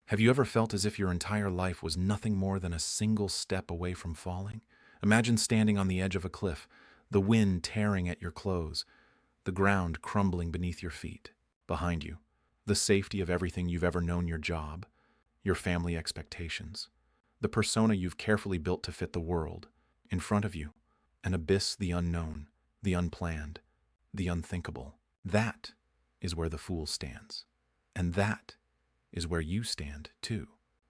Have you ever felt as if your entire life was nothing more than a single step away from falling? Imagine standing on the edge of a cliff, the wind tearing at your clothes, the ground crumbling beneath your feet. Behind you, the safety of everything you've ever known, your job, your family expectations, the persona you've carefully built to fit the world. In front of you, an abyss, the unknown, the unplanned, the unthinkable. That is where the fool stands. And that is where you stand, too.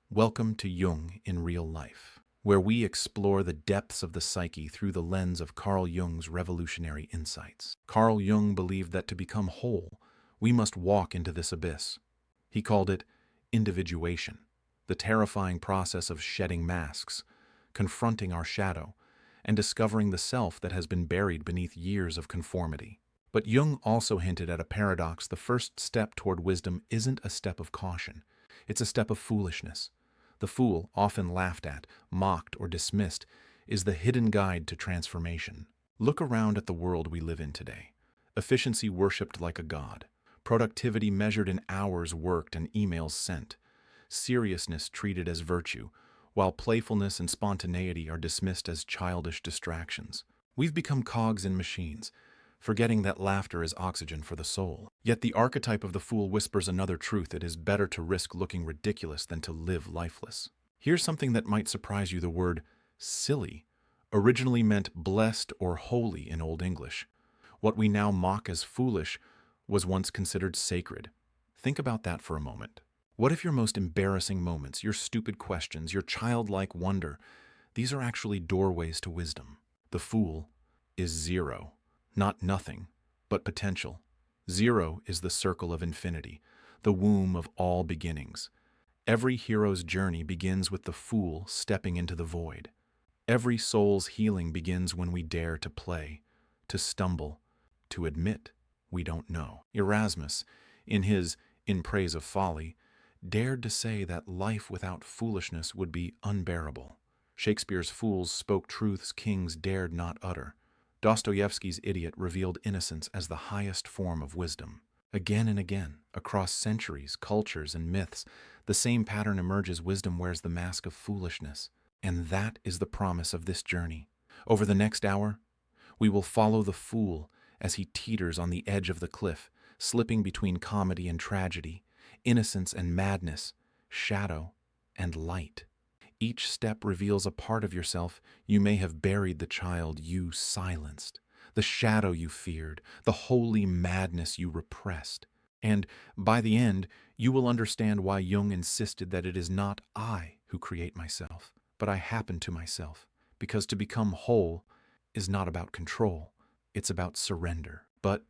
Welcome to Jung in Real Life, where we explore the depths of the psyche through the lens of Carl Jung's revolutionary insights. Carl Jung believed that to become whole, we must walk into this abyss. He called it individuation, the terrifying process of shedding masks, confronting our shadow, and discovering the self that has been buried beneath years of conformity. But Jung also hinted at a paradox. The first step toward wisdom isn't a step of caution. It's a step of foolishness. The fool, often laughed at, mocked, or dismissed, is the hidden guide to transformation. Look around at the world we live in today. Efficiency worshipped like a god. Productivity measured in hours worked and emails sent. Seriousness treated as virtue, while playfulness and spontaneity are dismissed as childish distractions. We've become cogs in machines, forgetting that laughter is oxygen for the soul. Yet the archetype of the fool whispers another truth: it is better to risk looking ridiculous than to live lifeless. Here's something that might surprise you. The word silly originally meant blessed or holy in Old English. What we now mock as foolish was once considered sacred. Think about that for a moment. What if your most embarrassing moments, your stupid questions, your childlike wonder, these are actually doorways to wisdom? The fool is zero. Not nothing, but potential. Zero is the circle of infinity, the womb of all beginnings. Every hero's journey begins with the fool stepping into the void. Every soul's healing begins when we dare to play, to stumble, to admit we don't know. Erasmus, in his In Praise of Folly, dared to say that life without foolishness would be unbearable. Shakespeare's fools spoke truths kings dared not utter. Dostoevsky's idiot revealed innocence as the highest form of wisdom. Again and again, across centuries, cultures, and myths, the same pattern emerges: wisdom wears the mask of foolishness. And that is the promise of this journey. Over the next hour, we will follow the fool as he teeters on the edge of the cliff, slipping between comedy and tragedy, innocence and madness, shadow and light. Each step reveals a part of yourself. You may have buried the child you silenced, the shadow you feared, the holy madness you repressed. And by the end, you will understand why Jung insisted that it is not I who create myself, but I happen to myself. Because to become whole is not about control, it's about surrender. But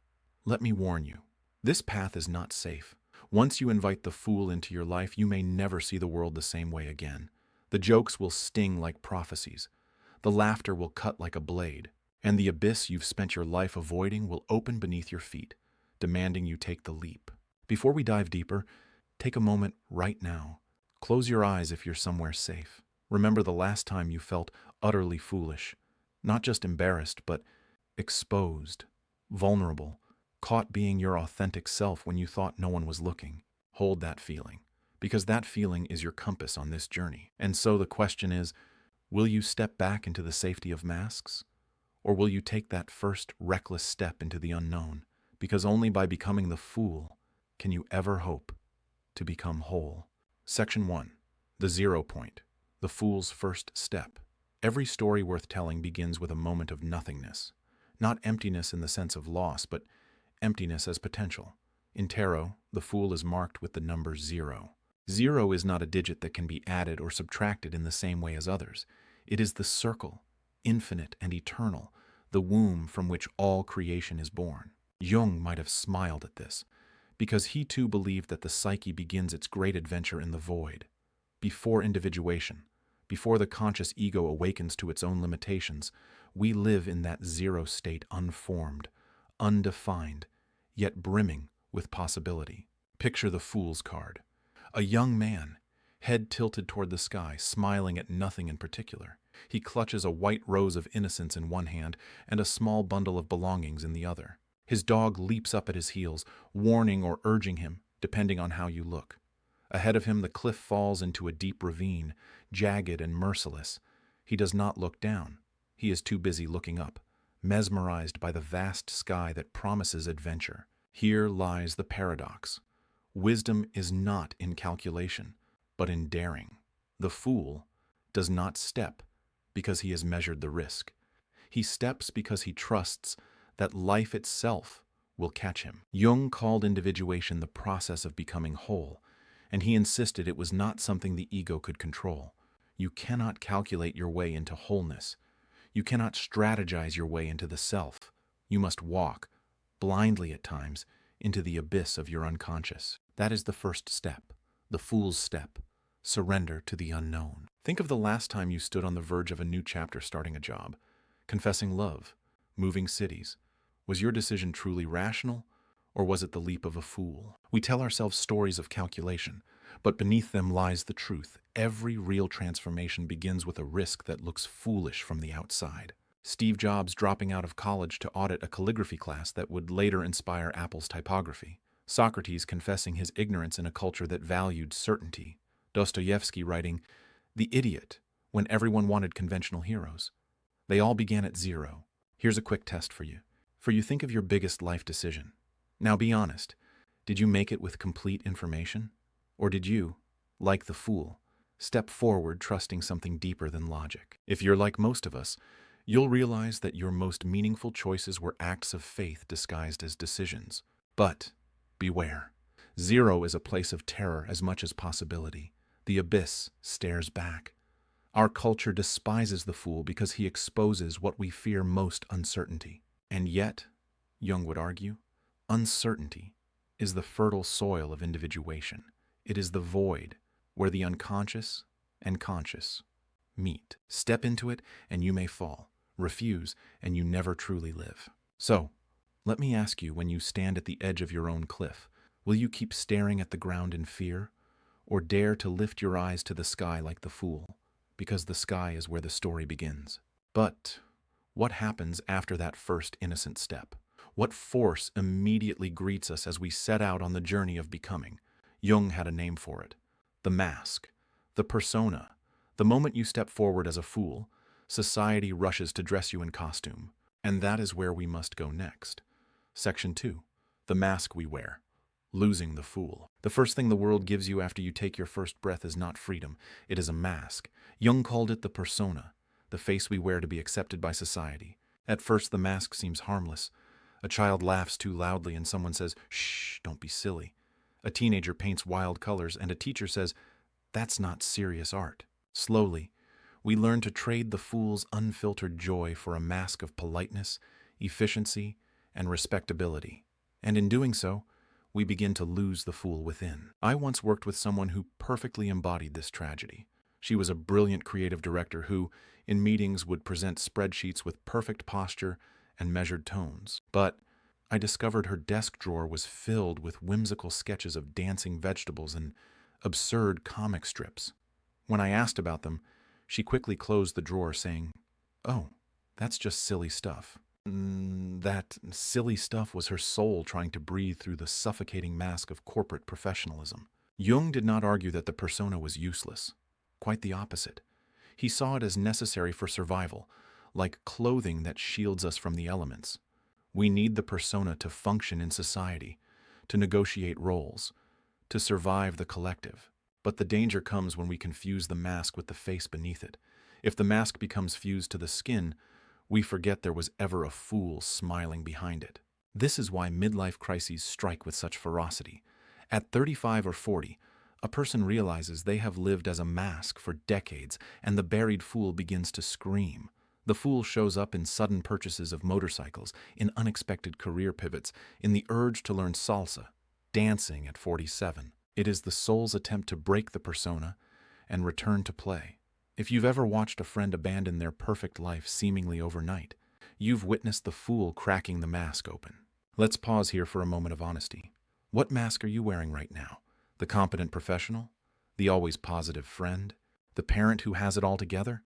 let me warn you, this path is not safe. Once you invite the fool into your life, you may never see the world the same way again. The jokes will sting like prophecies. The laughter will cut like a blade. And the abyss you've spent your life avoiding will open beneath your feet, demanding you take the leap. Before we dive deeper, take a moment right now. Close your eyes if you're somewhere safe. Remember the last time you felt utterly foolish. Not just embarrassed, but exposed, vulnerable, caught being your authentic self when you thought no one was looking. Hold that feeling, because that feeling is your compass on this journey. And so the question is, will you step back into the safety of masks? Or will you take that first reckless step into the unknown? Because only by becoming the fool can you ever hope to become whole. Section 1. The 0 point. The fool's first step. Every story worth telling begins with a moment of nothingness. Not emptiness in the sense of loss, but emptiness as potential. In tarot, the fool is marked with the number 0. 0 is not a digit that can be added or subtracted in the same way as others. It is the circle, infinite and eternal, the womb from which all creation is born. Jung might have smiled at this, because he too believed that the psyche begins its great adventure in the void. Before individuation, before the conscious ego awakens to its own limitations, we live in that 0 state, unformed, undefined, yet brimming with possibility. Picture the fool's card. A young man, head tilted toward the sky, smiling at nothing in particular. He clutches a white rose of innocence in one hand and a small bundle of belongings in the other. His dog leaps up at his heels, warning or urging him, depending on how you look. Ahead of him, the cliff falls into a deep ravine, jagged and merciless. He does not look down. He is too busy looking up, mesmerized by the vast sky that promises adventure. Here lies the paradox. Wisdom is not in calculation, but in daring. The fool does not step because he has measured the risk. He steps because he trusts that life itself will catch him. Jung called individuation the process of becoming whole, and he insisted it was not something the ego could control. You cannot calculate your way into wholeness. You cannot strategize your way into the self. You must walk, blindly at times, into the abyss of your unconscious. That is the first step, the fool's step. Surrender to the unknown. Think of the last time you stood on the verge of a new chapter starting a job, confessing love, moving cities. Was your decision truly rational, or was it the leap of a fool? We tell ourselves stories of calculation, but beneath them lies the truth. Every real transformation begins with a risk that looks foolish from the outside. Steve Jobs dropping out of college to audit a calligraphy class that would later inspire Apple's typography. Socrates confessing his ignorance in a culture that valued certainty. Dostoevsky writing, "The Idiot," when everyone wanted conventional heroes. They all began at zero. Here's a quick test for you. Think of your biggest life decision. Now be honest, did you make it with complete information? Or did you, like the fool, step forward trusting something deeper than logic? If you're like most of us, you'll realize that your most meaningful choices were acts of faith disguised as decisions. But beware. Zero is a place of terror as much as possibility. The abyss stares back. Our culture despises the fool because he exposes what we fear most: uncertainty. And yet, Jung would argue, uncertainty is the fertile soil of individuation. It is the void where the unconscious and conscious meet. Step into it and you may fall. Refuse and you never truly live. So, let me ask you, when you stand at the edge of your own cliff, will you keep staring at the ground in fear, or dare to lift your eyes to the sky like the fool? Because the sky is where the story begins. But what happens after that first innocent step? What force immediately greets us as we set out on the journey of becoming? Jung had a name for it. The mask, the persona. The moment you step forward as a fool, society rushes to dress you in costume. And that is where we must go next. Section 2. The mask we wear. Losing the fool. The first thing the world gives you after you take your first breath is not freedom. It is a mask. Jung called it the persona, the face we wear to be accepted by society. At first, the mask seems harmless. A child laughs too loudly and someone says, "Shh, don't be silly." A teenager paints wild colors and a teacher says, "That's not serious art." Slowly, we learn to trade the fool's unfiltered joy for a mask of politeness, efficiency, and respectability. And in doing so, we begin to lose the fool within. I once worked with someone who perfectly embodied this tragedy. She was a brilliant creative director who, in meetings, would present spreadsheets with perfect posture and measured tones. But I discovered her desk drawer was filled with whimsical sketches of dancing vegetables and absurd comic strips. When I asked about them, she quickly closed the drawer, saying, "Oh, that's just silly stuff." That silly stuff was her soul trying to breathe through the suffocating mask of corporate professionalism. Jung did not argue that the persona was useless. Quite the opposite. He saw it as necessary for survival, like clothing that shields us from the elements. We need the persona to function in society, to negotiate roles, to survive the collective. But the danger comes when we confuse the mask with the face beneath it. If the mask becomes fused to the skin, we forget there was ever a fool smiling behind it. This is why midlife crises strike with such ferocity. At 35 or 40, a person realizes they have lived as a mask for decades, and the buried fool begins to scream. The fool shows up in sudden purchases of motorcycles, in unexpected career pivots, in the urge to learn salsa, dancing at 47. It is the soul's attempt to break the persona and return to play. If you've ever watched a friend abandon their perfect life seemingly overnight, you've witnessed the fool cracking the mask open. Let's pause here for a moment of honesty. What mask are you wearing right now? The competent professional? The always positive friend? The parent who has it all together?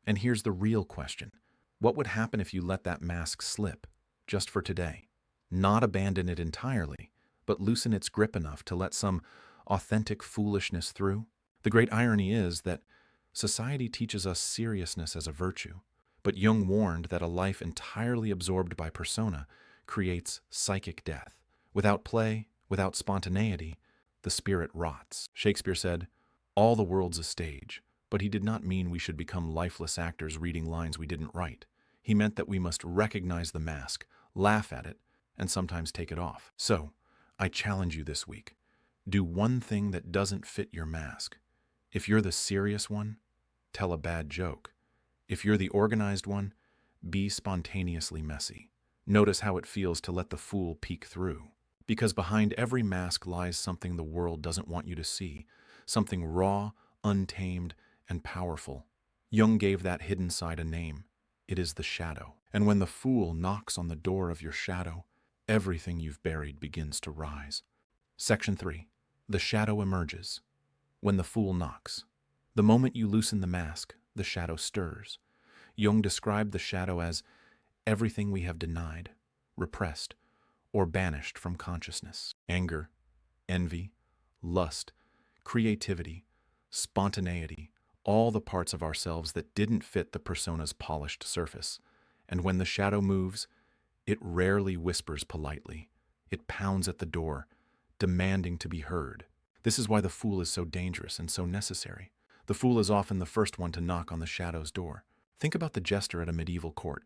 And here's the real question. What would happen if you let that mask slip, just for today? Not abandon it entirely, but loosen its grip enough to let some authentic foolishness through? The great irony is that society teaches us seriousness as a virtue, but Jung warned that a life entirely absorbed by persona creates psychic death. Without play, without spontaneity, the spirit rots. Shakespeare said, "All the world's a stage," but he did not mean we should become lifeless actors reading lines we didn't write. He meant that we must recognize the mask, laugh at it, and sometimes take it off. So, I challenge you this week. Do one thing that doesn't fit your mask. If you're the serious one, tell a bad joke. If you're the organized one, be spontaneously messy. Notice how it feels to let the fool peek through. Because behind every mask lies something the world doesn't want you to see, something raw, untamed, and powerful. Jung gave that hidden side a name. It is the shadow. And when the fool knocks on the door of your shadow, everything you've buried begins to rise. Section 3. The shadow emerges. When the fool knocks. The moment you loosen the mask, the shadow stirs. Jung described the shadow as everything we have denied, repressed, or banished from consciousness. Anger, envy, lust, creativity, spontaneity, all the parts of ourselves that didn't fit the persona's polished surface. And when the shadow moves, it rarely whispers politely. It pounds at the door, demanding to be heard. This is why the fool is so dangerous and so necessary. The fool is often the first one to knock on the shadow's door. Think about the jester at a medieval court.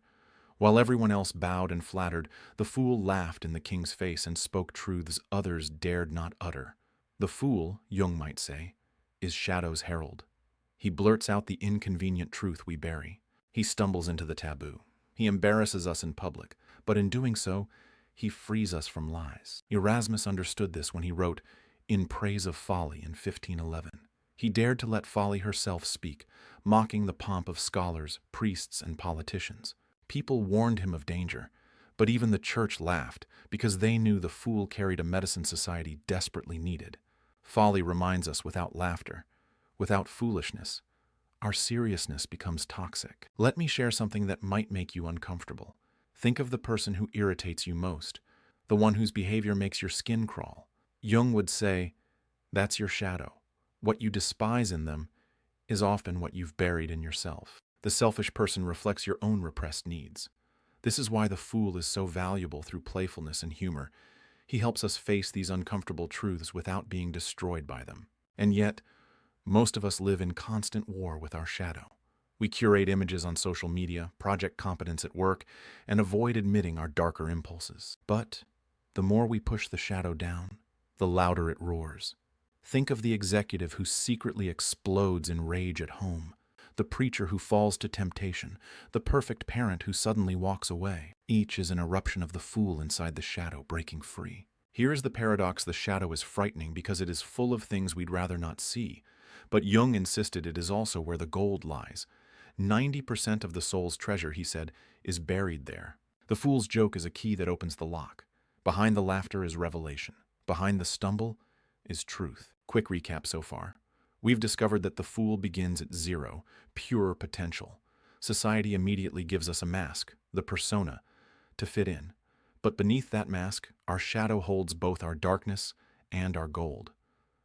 While everyone else bowed and flattered, the fool laughed in the king's face and spoke truths others dared not utter. The fool, Jung might say, is shadow's herald. He blurts out the inconvenient truth we bury. He stumbles into the taboo. He embarrasses us in public, but in doing so, he frees us from lies. Erasmus understood this when he wrote In Praise of Folly in 1511. He dared to let folly herself speak, mocking the pomp of scholars, priests, and politicians. People warned him of danger, but even the church laughed because they knew the fool carried a medicine society desperately needed. Folly reminds us without laughter, without foolishness, our seriousness becomes toxic. Let me share something that might make you uncomfortable. Think of the person who irritates you most, the one whose behavior makes your skin crawl. Jung would say, that's your shadow. What you despise in them is often what you've buried in yourself. The selfish person reflects your own repressed needs. This is why the fool is so valuable through playfulness and humor. He helps us face these uncomfortable truths without being destroyed by them. And yet, most of us live in constant war with our shadow. We curate images on social media, project competence at work, and avoid admitting our darker impulses. But the more we push the shadow down, the louder it roars. Think of the executive who secretly explodes in rage at home, the preacher who falls to temptation, the perfect parent who suddenly walks away. Each is an eruption of the fool inside the shadow breaking free. Here is the paradox: the shadow is frightening because it is full of things we'd rather not see. But Jung insisted it is also where the gold lies. 90% of the soul's treasure, he said, is buried there. The fool's joke is a key that opens the lock. Behind the laughter is revelation. Behind the stumble is truth. Quick recap so far. We've discovered that the fool begins at zero, pure potential. Society immediately gives us a mask, the persona, to fit in. But beneath that mask, our shadow holds both our darkness and our gold.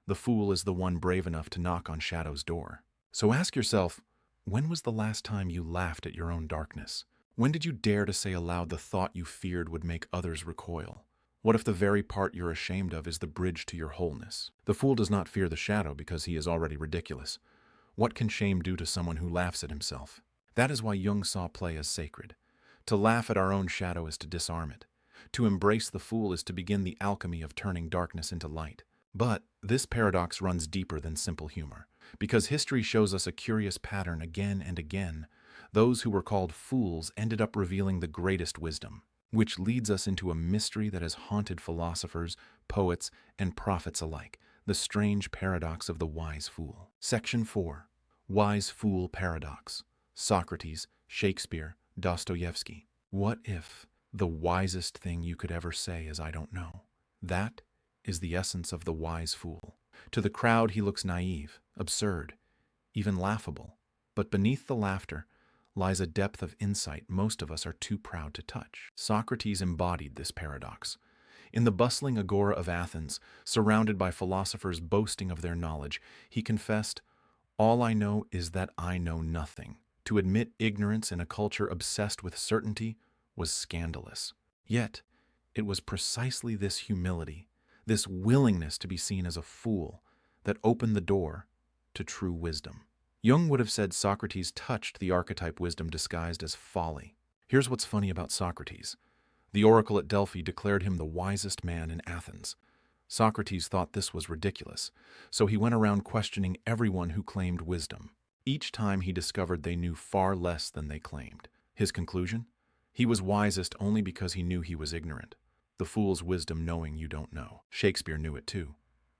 The fool is the one brave enough to knock on shadow's door. So ask yourself, when was the last time you laughed at your own darkness? When did you dare to say aloud the thought you feared would make others recoil? What if the very part you're ashamed of is the bridge to your wholeness? The fool does not fear the shadow because he is already ridiculous. What can shame do to someone who laughs at himself? That is why Jung saw play as sacred. To laugh at our own shadow is to disarm it. To embrace the fool is to begin the alchemy of turning darkness into light. But this paradox runs deeper than simple humor, because history shows us a curious pattern again and again. Those who were called fools ended up revealing the greatest wisdom, which leads us into a mystery that has haunted philosophers, poets, and prophets alike, the strange paradox of the wise fool. Section 4. Wise Fool Paradox. Socrates, Shakespeare, Dostoevsky. What if the wisest thing you could ever say is "I don't know"? That is the essence of the wise fool. To the crowd, he looks naive, absurd, even laughable. But beneath the laughter lies a depth of insight most of us are too proud to touch. Socrates embodied this paradox. In the bustling agora of Athens, surrounded by philosophers boasting of their knowledge, he confessed, "All I know is that I know nothing." To admit ignorance in a culture obsessed with certainty was scandalous. Yet, it was precisely this humility, this willingness to be seen as a fool, that opened the door to true wisdom. Jung would have said Socrates touched the archetype wisdom disguised as folly. Here's what's funny about Socrates. The oracle at Delphi declared him the wisest man in Athens. Socrates thought this was ridiculous, so he went around questioning everyone who claimed wisdom. Each time he discovered they knew far less than they claimed. His conclusion? He was wisest only because he knew he was ignorant. The fool's wisdom knowing you don't know. Shakespeare knew it too.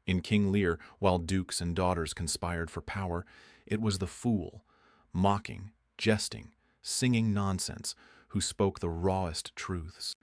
In King Lear, while dukes and daughters conspired for power, it was the fool, mocking, jesting, singing nonsense, who spoke the rawest truths.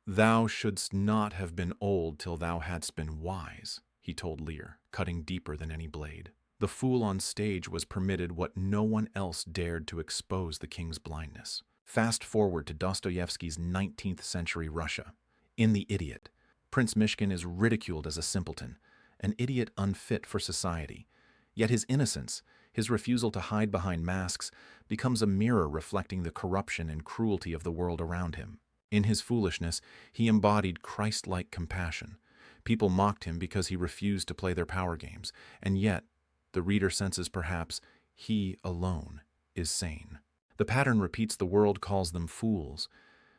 "Thou shouldst not have been old till thou hadst been wise," he told Lear, cutting deeper than any blade. The fool on stage was permitted what no one else dared to expose the king's blindness. Fast forward to Dostoevsky's 19th century Russia. In The Idiot, Prince Mishkin is ridiculed as a simpleton, an idiot unfit for society. Yet his innocence, his refusal to hide behind masks, becomes a mirror reflecting the corruption and cruelty of the world around him. In his foolishness, he embodied Christ-like compassion. People mocked him because he refused to play their power games, and yet, the reader senses perhaps, he alone is sane. The pattern repeats. The world calls them fools,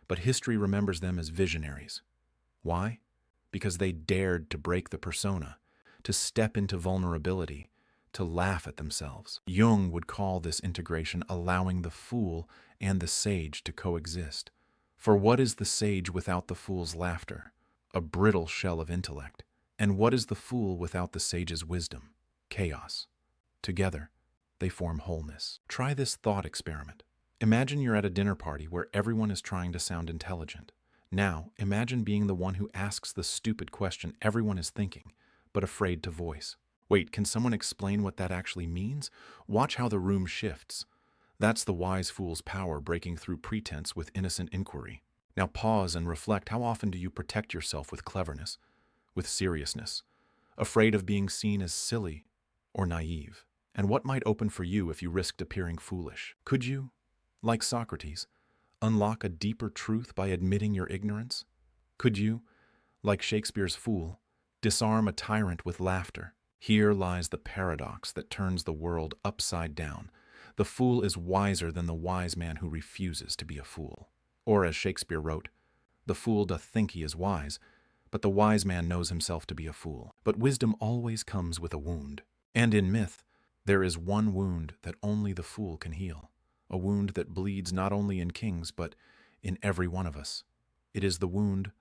but history remembers them as visionaries. Why? Because they dared to break the persona, to step into vulnerability, to laugh at themselves. Jung would call this integration allowing the fool and the sage to coexist. For what is the sage without the fool's laughter? A brittle shell of intellect. And what is the fool without the sage's wisdom? Chaos. Together, they form wholeness. Try this thought experiment. Imagine you're at a dinner party where everyone is trying to sound intelligent. Now, imagine being the one who asks the stupid question everyone is thinking, but afraid to voice. Wait, can someone explain what that actually means? Watch how the room shifts. That's the wise fool's power breaking through pretense with innocent inquiry. Now pause and reflect. How often do you protect yourself with cleverness, with seriousness, afraid of being seen as silly or naive? And what might open for you if you risked appearing foolish? Could you, like Socrates, unlock a deeper truth by admitting your ignorance? Could you, like Shakespeare's fool, disarm a tyrant with laughter? Here lies the paradox that turns the world upside down. The fool is wiser than the wise man who refuses to be a fool. Or as Shakespeare wrote, "The fool doth think he is wise, but the wise man knows himself to be a fool." But wisdom always comes with a wound. And in myth, there is one wound that only the fool can heal. A wound that bleeds not only in kings, but in every one of us. It is the wound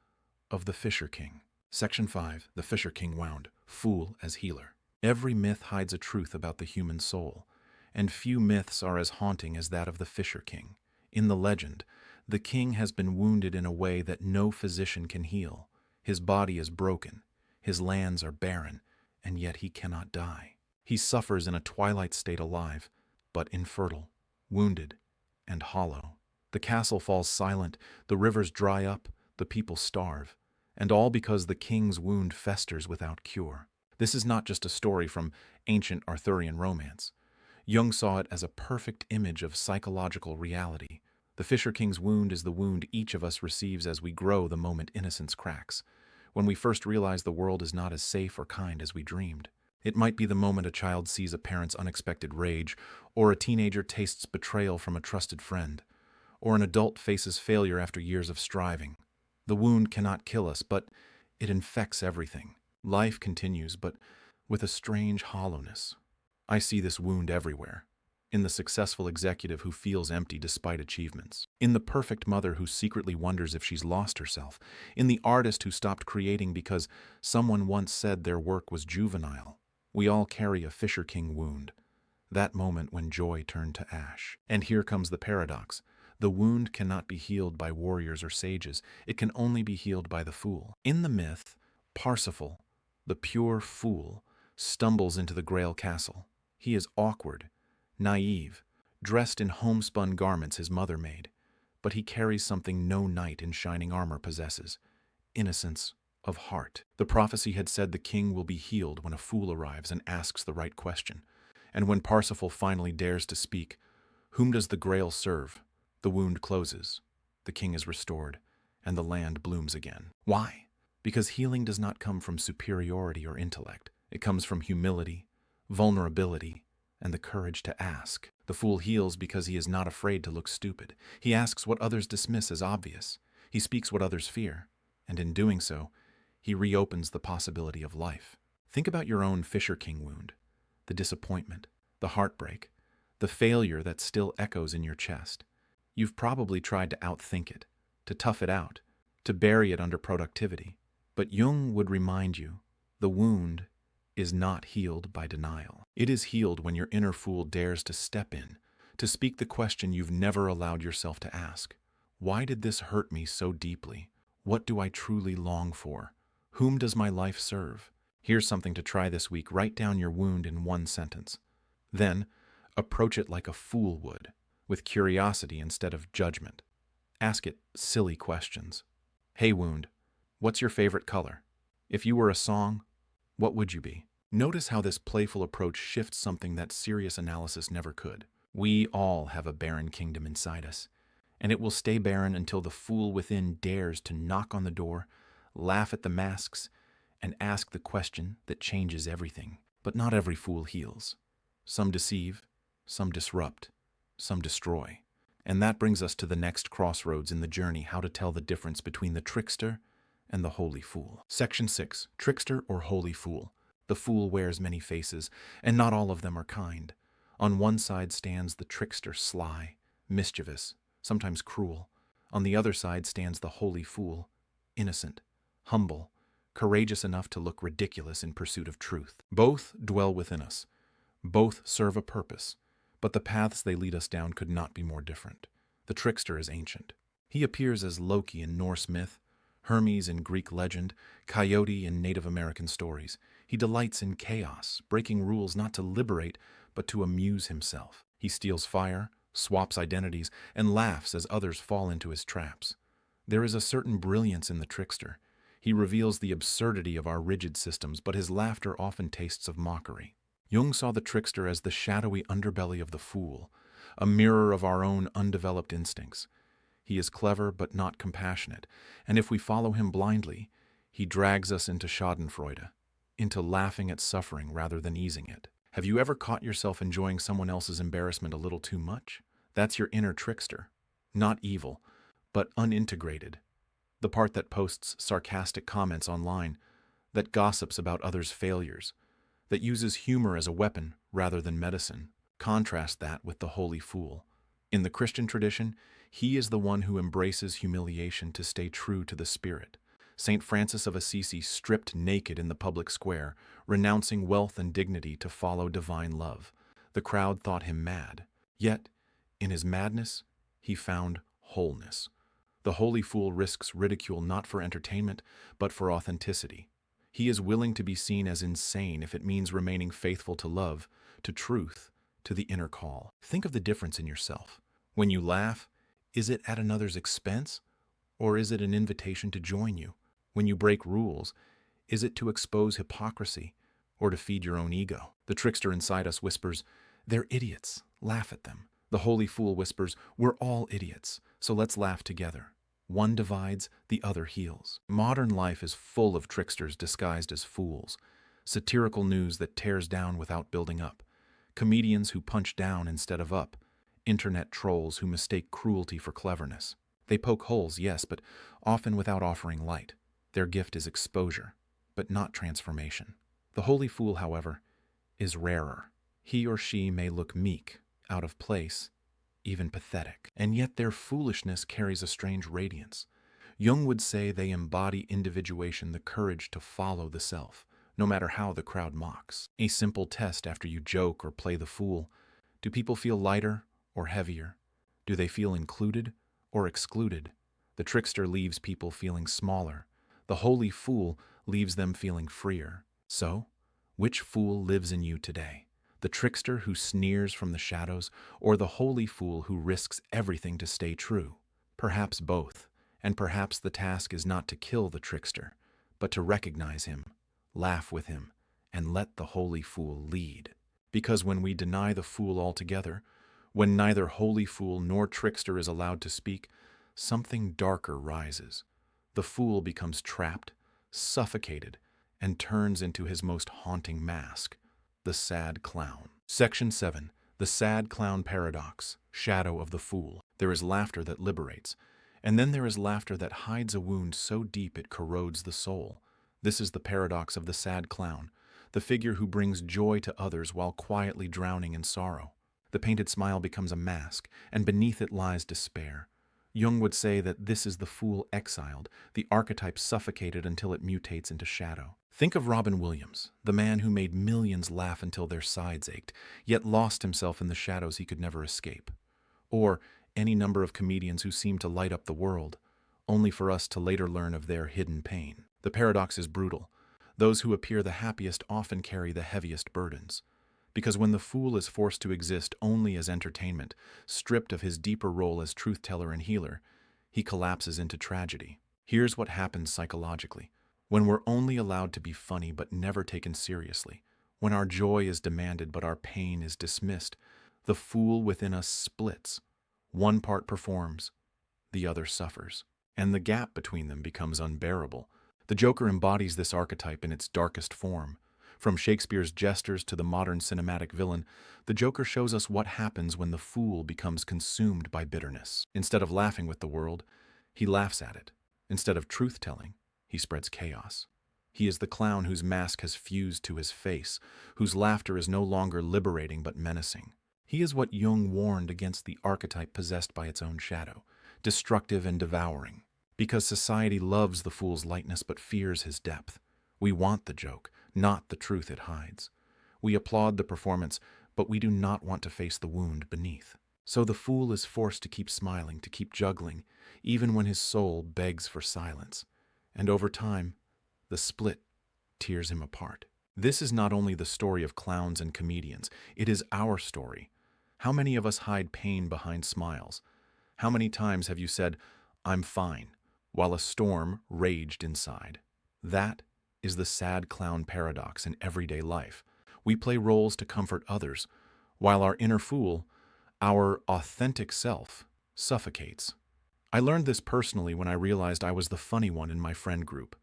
of the Fisher King. Section 5, the Fisher King wound, fool as healer. Every myth hides a truth about the human soul, and few myths are as haunting as that of the Fisher King. In the legend, the king has been wounded in a way that no physician can heal. His body is broken, his lands are barren, and yet he cannot die. He suffers in a twilight state alive, but infertile, wounded, and hollow. The castle falls silent, the rivers dry up, the people starve, and all because the king's wound festers without cure. This is not just a story from ancient Arthurian romance. Jung saw it as a perfect image of psychological reality. The Fisher King's wound is the wound each of us receives as we grow the moment innocence cracks, when we first realize the world is not as safe or kind as we dreamed. It might be the moment a child sees a parent's unexpected rage, or a teenager tastes betrayal from a trusted friend, or an adult faces failure after years of striving. The wound cannot kill us, but it infects everything. Life continues, but with a strange hollowness. I see this wound everywhere. In the successful executive who feels empty despite achievements. In the perfect mother who secretly wonders if she's lost herself. In the artist who stopped creating because someone once said their work was juvenile. We all carry a Fisher King wound. That moment when joy turned to ash. And here comes the paradox. The wound cannot be healed by warriors or sages. It can only be healed by the fool. In the myth, Parsifal, the pure fool, stumbles into the Grail castle. He is awkward, naive, dressed in homespun garments his mother made, but he carries something no knight in shining armor possesses: innocence of heart. The prophecy had said the king will be healed when a fool arrives and asks the right question. And when Parsifal finally dares to speak, whom does the Grail serve? The wound closes, the king is restored, and the land blooms again. Why? Because healing does not come from superiority or intellect. It comes from humility, vulnerability, and the courage to ask. The fool heals because he is not afraid to look stupid. He asks what others dismiss as obvious. He speaks what others fear, and in doing so, he reopens the possibility of life. Think about your own Fisher King wound, the disappointment, the heartbreak, the failure that still echoes in your chest. You've probably tried to outthink it, to tough it out, to bury it under productivity. But Jung would remind you, the wound is not healed by denial. It is healed when your inner fool dares to step in, to speak the question you've never allowed yourself to ask. Why did this hurt me so deeply? What do I truly long for? Whom does my life serve? Here's something to try this week. Write down your wound in one sentence. Then, approach it like a fool would, with curiosity instead of judgment. Ask it silly questions. Hey wound, what's your favorite color? If you were a song, what would you be? Notice how this playful approach shifts something that serious analysis never could. We all have a barren kingdom inside us, and it will stay barren until the fool within dares to knock on the door, laugh at the masks, and ask the question that changes everything. But not every fool heals. Some deceive, some disrupt, some destroy. And that brings us to the next crossroads in the journey: how to tell the difference between the trickster and the holy fool. Section 6. Trickster or holy fool. The fool wears many faces, and not all of them are kind. On one side stands the trickster, sly, mischievous, sometimes cruel. On the other side stands the holy fool, innocent, humble, courageous enough to look ridiculous in pursuit of truth. Both dwell within us. Both serve a purpose, but the paths they lead us down could not be more different. The trickster is ancient. He appears as Loki in Norse myth, Hermes in Greek legend, Coyote in Native American stories. He delights in chaos, breaking rules not to liberate, but to amuse himself. He steals fire, swaps identities, and laughs as others fall into his traps. There is a certain brilliance in the trickster. He reveals the absurdity of our rigid systems, but his laughter often tastes of mockery. Jung saw the trickster as the shadowy underbelly of the fool, a mirror of our own undeveloped instincts. He is clever but not compassionate, and if we follow him blindly, he drags us into schadenfreude, into laughing at suffering rather than easing it. Have you ever caught yourself enjoying someone else's embarrassment a little too much? That's your inner trickster. Not evil, but unintegrated. The part that posts sarcastic comments online, that gossips about others' failures, that uses humor as a weapon rather than medicine. Contrast that with the holy fool. In the Christian tradition, he is the one who embraces humiliation to stay true to the spirit. St. Francis of Assisi stripped naked in the public square, renouncing wealth and dignity to follow divine love. The crowd thought him mad. Yet, in his madness, he found wholeness. The holy fool risks ridicule not for entertainment, but for authenticity. He is willing to be seen as insane if it means remaining faithful to love, to truth, to the inner call. Think of the difference in yourself. When you laugh, is it at another's expense, or is it an invitation to join you? When you break rules, is it to expose hypocrisy, or to feed your own ego? The trickster inside us whispers, "They're idiots, laugh at them." The holy fool whispers, "We're all idiots, so let's laugh together." One divides, the other heals. Modern life is full of tricksters disguised as fools, satirical news that tears down without building up, comedians who punch down instead of up, internet trolls who mistake cruelty for cleverness. They poke holes, yes, but often without offering light. Their gift is exposure, but not transformation. The holy fool, however, is rarer. He or she may look meek, out of place, even pathetic, and yet their foolishness carries a strange radiance. Jung would say they embody individuation, the courage to follow the self, no matter how the crowd mocks. A simple test after you joke or play the fool: do people feel lighter or heavier? Do they feel included or excluded? The trickster leaves people feeling smaller. The holy fool leaves them feeling freer. So, which fool lives in you today? The trickster who sneers from the shadows, or the holy fool who risks everything to stay true? Perhaps both, and perhaps the task is not to kill the trickster, but to recognize him, laugh with him, and let the holy fool lead. Because when we deny the fool altogether, when neither holy fool nor trickster is allowed to speak, something darker rises. The fool becomes trapped, suffocated, and turns into his most haunting mask, the sad clown. Section 7. The sad clown paradox, shadow of the fool. There is laughter that liberates, and then there is laughter that hides a wound so deep it corrodes the soul. This is the paradox of the sad clown, the figure who brings joy to others while quietly drowning in sorrow. The painted smile becomes a mask, and beneath it lies despair. Jung would say that this is the fool exiled, the archetype suffocated until it mutates into shadow. Think of Robin Williams, the man who made millions laugh until their sides ached, yet lost himself in the shadows he could never escape. Or any number of comedians who seem to light up the world, only for us to later learn of their hidden pain. The paradox is brutal. Those who appear the happiest often carry the heaviest burdens. Because when the fool is forced to exist only as entertainment, stripped of his deeper role as truth-teller and healer, he collapses into tragedy. Here's what happens psychologically. When we're only allowed to be funny but never taken seriously, when our joy is demanded but our pain is dismissed, the fool within us splits. One part performs, the other suffers, and the gap between them becomes unbearable. The Joker embodies this archetype in its darkest form. From Shakespeare's jesters to the modern cinematic villain, the Joker shows us what happens when the fool becomes consumed by bitterness. Instead of laughing with the world, he laughs at it. Instead of truth-telling, he spreads chaos. He is the clown whose mask has fused to his face, whose laughter is no longer liberating but menacing. He is what Jung warned against the archetype possessed by its own shadow, destructive and devouring. Because society loves the fool's lightness but fears his depth. We want the joke, not the truth it hides. We applaud the performance, but we do not want to face the wound beneath. So the fool is forced to keep smiling, to keep juggling, even when his soul begs for silence. And over time, the split tears him apart. This is not only the story of clowns and comedians, it is our story. How many of us hide pain behind smiles? How many times have you said, "I'm fine," while a storm raged inside? That is the sad clown paradox in everyday life. We play roles to comfort others, while our inner fool, our authentic self, suffocates. I learned this personally when I realized I was the funny one in my friend group,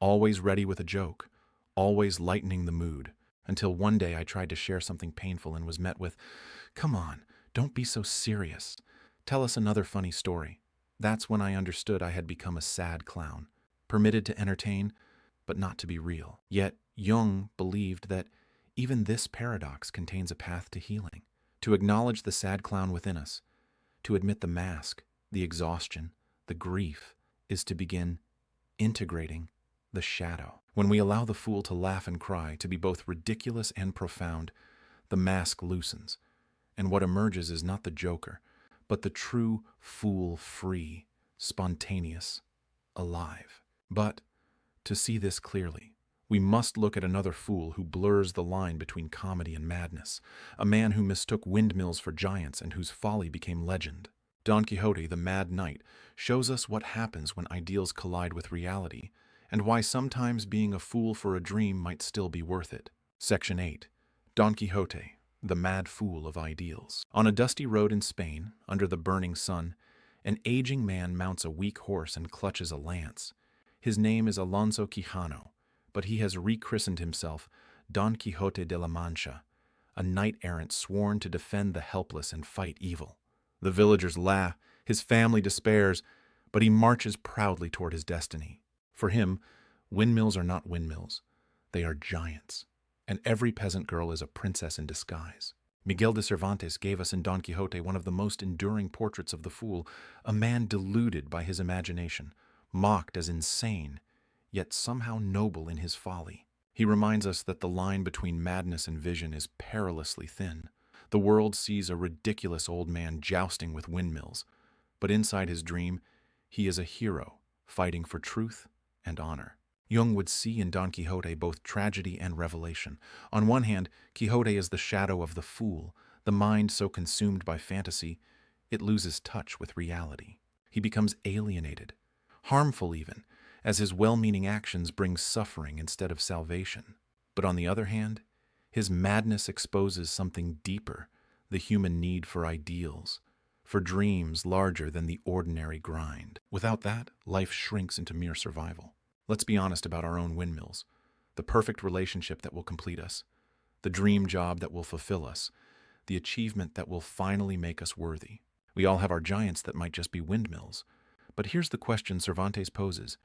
always ready with a joke, always lightening the mood, until one day I tried to share something painful and was met with, "Come on, don't be so serious. Tell us another funny story." That's when I understood I had become a sad clown, permitted to entertain, but not to be real. Yet Jung believed that even this paradox contains a path to healing. To acknowledge the sad clown within us, to admit the mask, the exhaustion, the grief, is to begin integrating the shadow. When we allow the fool to laugh and cry, to be both ridiculous and profound, the mask loosens, and what emerges is not the Joker, but the true fool, free, spontaneous, alive. But to see this clearly, we must look at another fool who blurs the line between comedy and madness, a man who mistook windmills for giants and whose folly became legend. Don Quixote, the Mad Knight, shows us what happens when ideals collide with reality, and why sometimes being a fool for a dream might still be worth it. Section 8. Don Quixote, the mad fool of ideals. On a dusty road in Spain, under the burning sun, an aging man mounts a weak horse and clutches a lance. His name is Alonso Quijano, but he has rechristened himself Don Quixote de la Mancha, a knight-errant sworn to defend the helpless and fight evil. The villagers laugh, his family despairs, but he marches proudly toward his destiny. For him, windmills are not windmills, they are giants, and every peasant girl is a princess in disguise. Miguel de Cervantes gave us in Don Quixote one of the most enduring portraits of the fool, a man deluded by his imagination, mocked as insane, yet somehow noble in his folly. He reminds us that the line between madness and vision is perilously thin. The world sees a ridiculous old man jousting with windmills, but inside his dream, he is a hero fighting for truth and honor. Jung would see in Don Quixote both tragedy and revelation. On one hand, Quixote is the shadow of the fool, the mind so consumed by fantasy, it loses touch with reality. He becomes alienated, harmful even, as his well-meaning actions bring suffering instead of salvation. But on the other hand, his madness exposes something deeper, the human need for ideals, for dreams larger than the ordinary grind. Without that, life shrinks into mere survival. Let's be honest about our own windmills. The perfect relationship that will complete us, the dream job that will fulfill us, the achievement that will finally make us worthy. We all have our giants that might just be windmills. But here's the question Cervantes poses.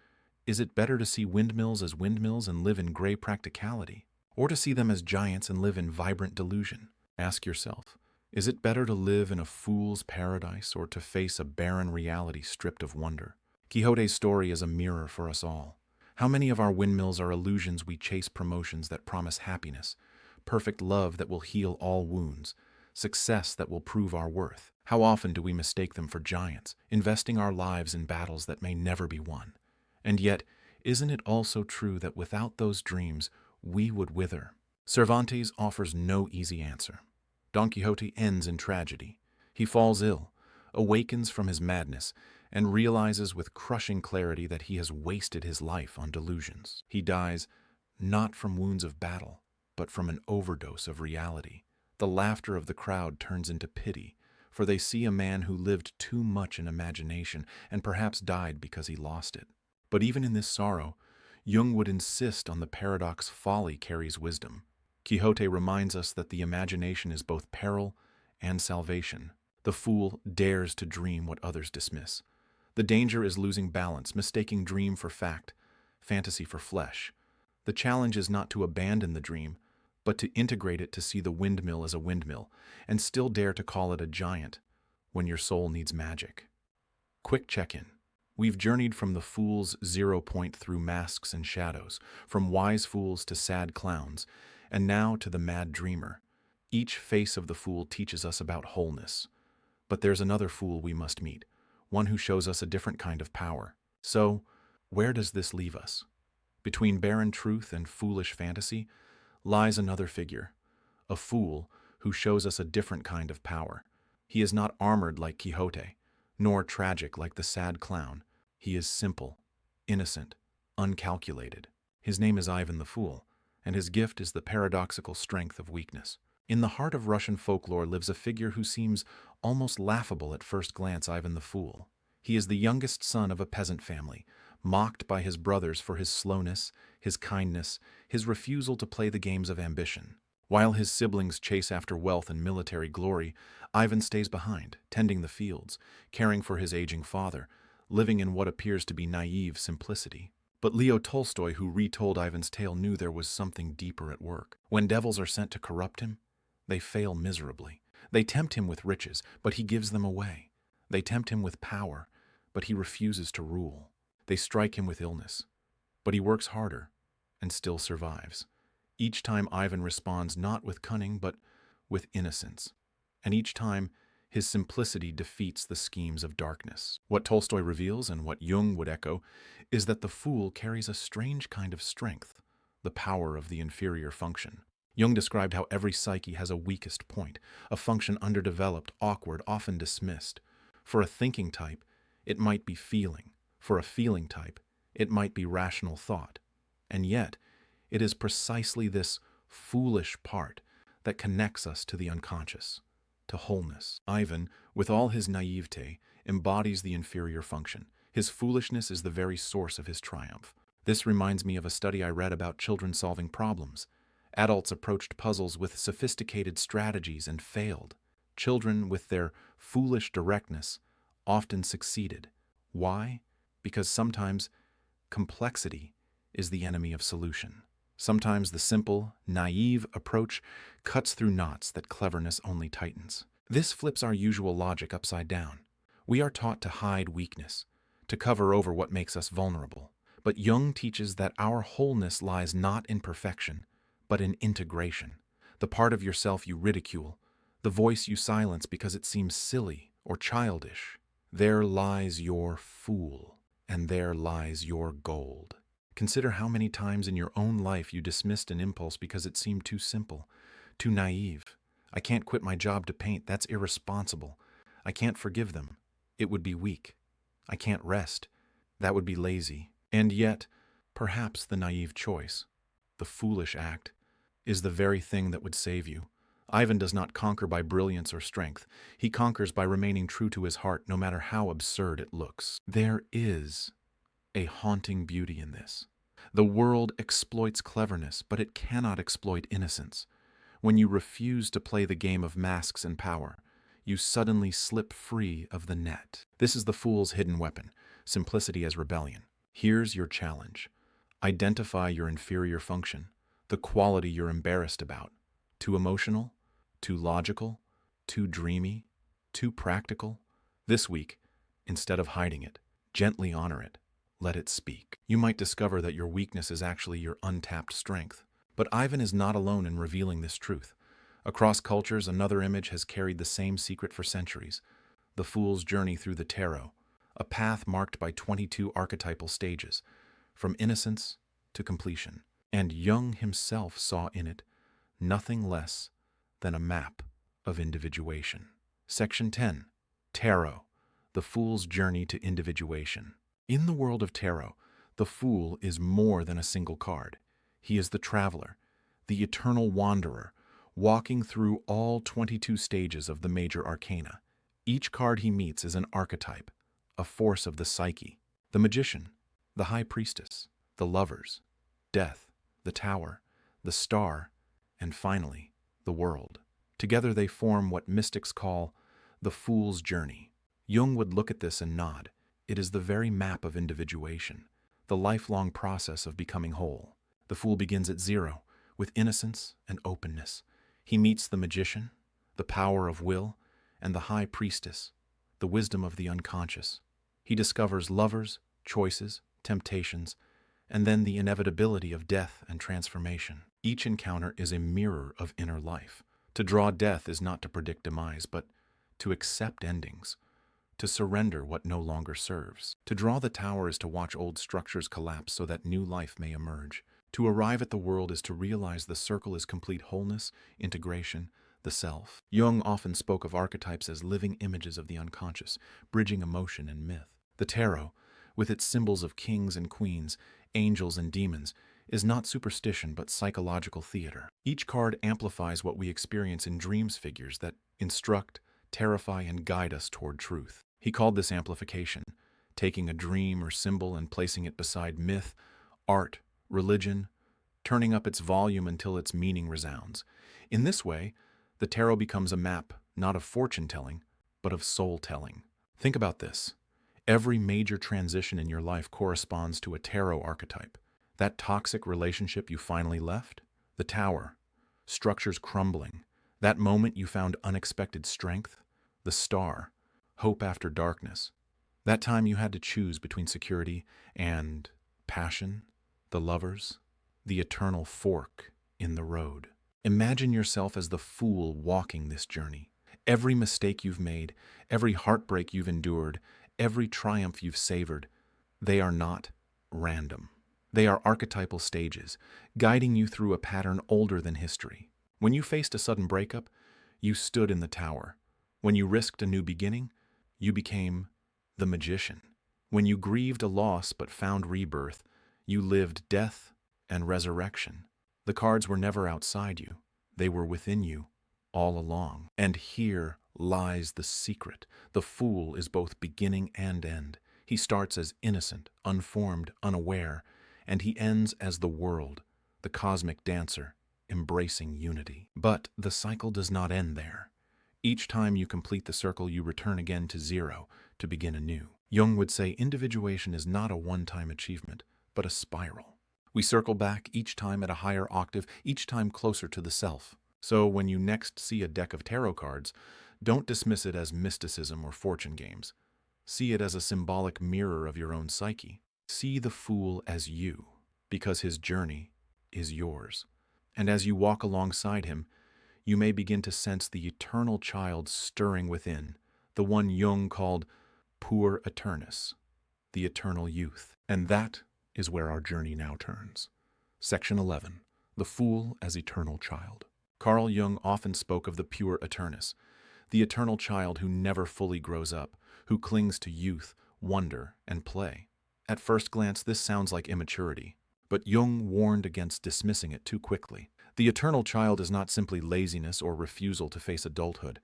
Is it better to see windmills as windmills and live in gray practicality, or to see them as giants and live in vibrant delusion? Ask yourself, is it better to live in a fool's paradise or to face a barren reality stripped of wonder? Quixote's story is a mirror for us all. How many of our windmills are illusions we chase, promotions that promise happiness, perfect love that will heal all wounds, success that will prove our worth? How often do we mistake them for giants, investing our lives in battles that may never be won? And yet, isn't it also true that without those dreams, we would wither? Cervantes offers no easy answer. Don Quixote ends in tragedy. He falls ill, awakens from his madness, and realizes with crushing clarity that he has wasted his life on delusions. He dies not from wounds of battle, but from an overdose of reality. The laughter of the crowd turns into pity, for they see a man who lived too much in imagination and perhaps died because he lost it. But even in this sorrow, Jung would insist on the paradox folly carries wisdom. Quixote reminds us that the imagination is both peril and salvation. The fool dares to dream what others dismiss. The danger is losing balance, mistaking dream for fact, fantasy for flesh. The challenge is not to abandon the dream, but to integrate it to see the windmill as a windmill, and still dare to call it a giant when your soul needs magic. Quick check-in. We've journeyed from the fool's 0 point through masks and shadows, from wise fools to sad clowns, and now to the mad dreamer. Each face of the fool teaches us about wholeness. But there's another fool we must meet, one who shows us a different kind of power. So, where does this leave us? Between barren truth and foolish fantasy lies another figure, a fool who shows us a different kind of power. He is not armored like Quixote, nor tragic like the sad clown. He is simple, innocent, uncalculated. His name is Ivan the Fool, and his gift is the paradoxical strength of weakness. In the heart of Russian folklore lives a figure who seems almost laughable at first glance, Ivan the Fool. He is the youngest son of a peasant family, mocked by his brothers for his slowness, his kindness, his refusal to play the games of ambition. While his siblings chase after wealth and military glory, Ivan stays behind, tending the fields, caring for his aging father, living in what appears to be naive simplicity. But Leo Tolstoy, who retold Ivan's tale, knew there was something deeper at work. When devils are sent to corrupt him, they fail miserably. They tempt him with riches, but he gives them away. They tempt him with power, but he refuses to rule. They strike him with illness, but he works harder and still survives. Each time Ivan responds not with cunning, but with innocence. And each time, his simplicity defeats the schemes of darkness. What Tolstoy reveals, and what Jung would echo, is that the fool carries a strange kind of strength, the power of the inferior function. Jung described how every psyche has a weakest point, a function underdeveloped, awkward, often dismissed. For a thinking type, it might be feeling. For a feeling type, it might be rational thought. And yet, it is precisely this foolish part that connects us to the unconscious, to wholeness. Ivan, with all his naivete, embodies the inferior function. His foolishness is the very source of his triumph. This reminds me of a study I read about children solving problems. Adults approached puzzles with sophisticated strategies and failed. Children, with their foolish directness, often succeeded. Why? Because sometimes complexity is the enemy of solution. Sometimes the simple, naive approach cuts through knots that cleverness only tightens. This flips our usual logic upside down. We are taught to hide weakness, to cover over what makes us vulnerable. But Jung teaches that our wholeness lies not in perfection, but in integration. The part of yourself you ridicule, the voice you silence because it seems silly or childish. There lies your fool, and there lies your gold. Consider how many times in your own life you dismissed an impulse because it seemed too simple, too naive. I can't quit my job to paint, that's irresponsible. I can't forgive them, it would be weak. I can't rest, that would be lazy. And yet, perhaps the naive choice, the foolish act, is the very thing that would save you. Ivan does not conquer by brilliance or strength. He conquers by remaining true to his heart, no matter how absurd it looks. There is a haunting beauty in this. The world exploits cleverness, but it cannot exploit innocence. When you refuse to play the game of masks and power, you suddenly slip free of the net. This is the fool's hidden weapon, simplicity as rebellion. Here's your challenge. Identify your inferior function, the quality you're embarrassed about. Too emotional? Too logical? Too dreamy? Too practical? This week, instead of hiding it, gently honor it. Let it speak. You might discover that your weakness is actually your untapped strength. But Ivan is not alone in revealing this truth. Across cultures, another image has carried the same secret for centuries: the fool's journey through the tarot, a path marked by 22 archetypal stages, from innocence to completion. And Jung himself saw in it nothing less than a map of individuation. Section 10. Tarot, the fool's journey to individuation. In the world of tarot, the fool is more than a single card. He is the traveler, the eternal wanderer, walking through all 22 stages of the major arcana. Each card he meets is an archetype, a force of the psyche. The magician, the high priestess, the lovers, death, the tower, the star, and finally, the world. Together they form what mystics call the fool's journey. Jung would look at this and nod. It is the very map of individuation, the lifelong process of becoming whole. The fool begins at zero, with innocence and openness. He meets the magician, the power of will, and the high priestess, the wisdom of the unconscious. He discovers lovers, choices, temptations, and then the inevitability of death and transformation. Each encounter is a mirror of inner life. To draw death is not to predict demise, but to accept endings, to surrender what no longer serves. To draw the tower is to watch old structures collapse so that new life may emerge. To arrive at the world is to realize the circle is complete wholeness, integration, the self. Jung often spoke of archetypes as living images of the unconscious, bridging emotion and myth. The tarot, with its symbols of kings and queens, angels and demons, is not superstition but psychological theater. Each card amplifies what we experience in dreams, figures that instruct, terrify, and guide us toward truth. He called this amplification, taking a dream or symbol and placing it beside myth, art, religion, turning up its volume until its meaning resounds. In this way, the tarot becomes a map not of fortune-telling, but of soul-telling. Think about this. Every major transition in your life corresponds to a tarot archetype. That toxic relationship you finally left, the tower, structures crumbling. That moment you found unexpected strength, the star, hope after darkness. That time you had to choose between security and passion, the lovers, the eternal fork in the road. Imagine yourself as the fool walking this journey. Every mistake you've made, every heartbreak you've endured, every triumph you've savored, they are not random. They are archetypal stages, guiding you through a pattern older than history. When you faced a sudden breakup, you stood in the tower. When you risked a new beginning, you became the magician. When you grieved a loss but found rebirth, you lived death and resurrection. The cards were never outside you. They were within you all along. And here lies the secret. The fool is both beginning and end. He starts as innocent, unformed, unaware, and he ends as the world, the cosmic dancer, embracing unity. But the cycle does not end there. Each time you complete the circle, you return again to zero to begin anew. Jung would say individuation is not a one-time achievement, but a spiral. We circle back each time at a higher octave, each time closer to the self. So when you next see a deck of tarot cards, don't dismiss it as mysticism or fortune games. See it as a symbolic mirror of your own psyche. See the fool as you, because his journey is yours. And as you walk alongside him, you may begin to sense the eternal child stirring within, the one Jung called Puer Aeternus, the eternal youth. And that is where our journey now turns. Section 11. The Fool as Eternal Child. Carl Jung often spoke of the Puer Aeternus, the eternal child who never fully grows up, who clings to youth, wonder, and play. At first glance, this sounds like immaturity, but Jung warned against dismissing it too quickly. The eternal child is not simply laziness or refusal to face adulthood.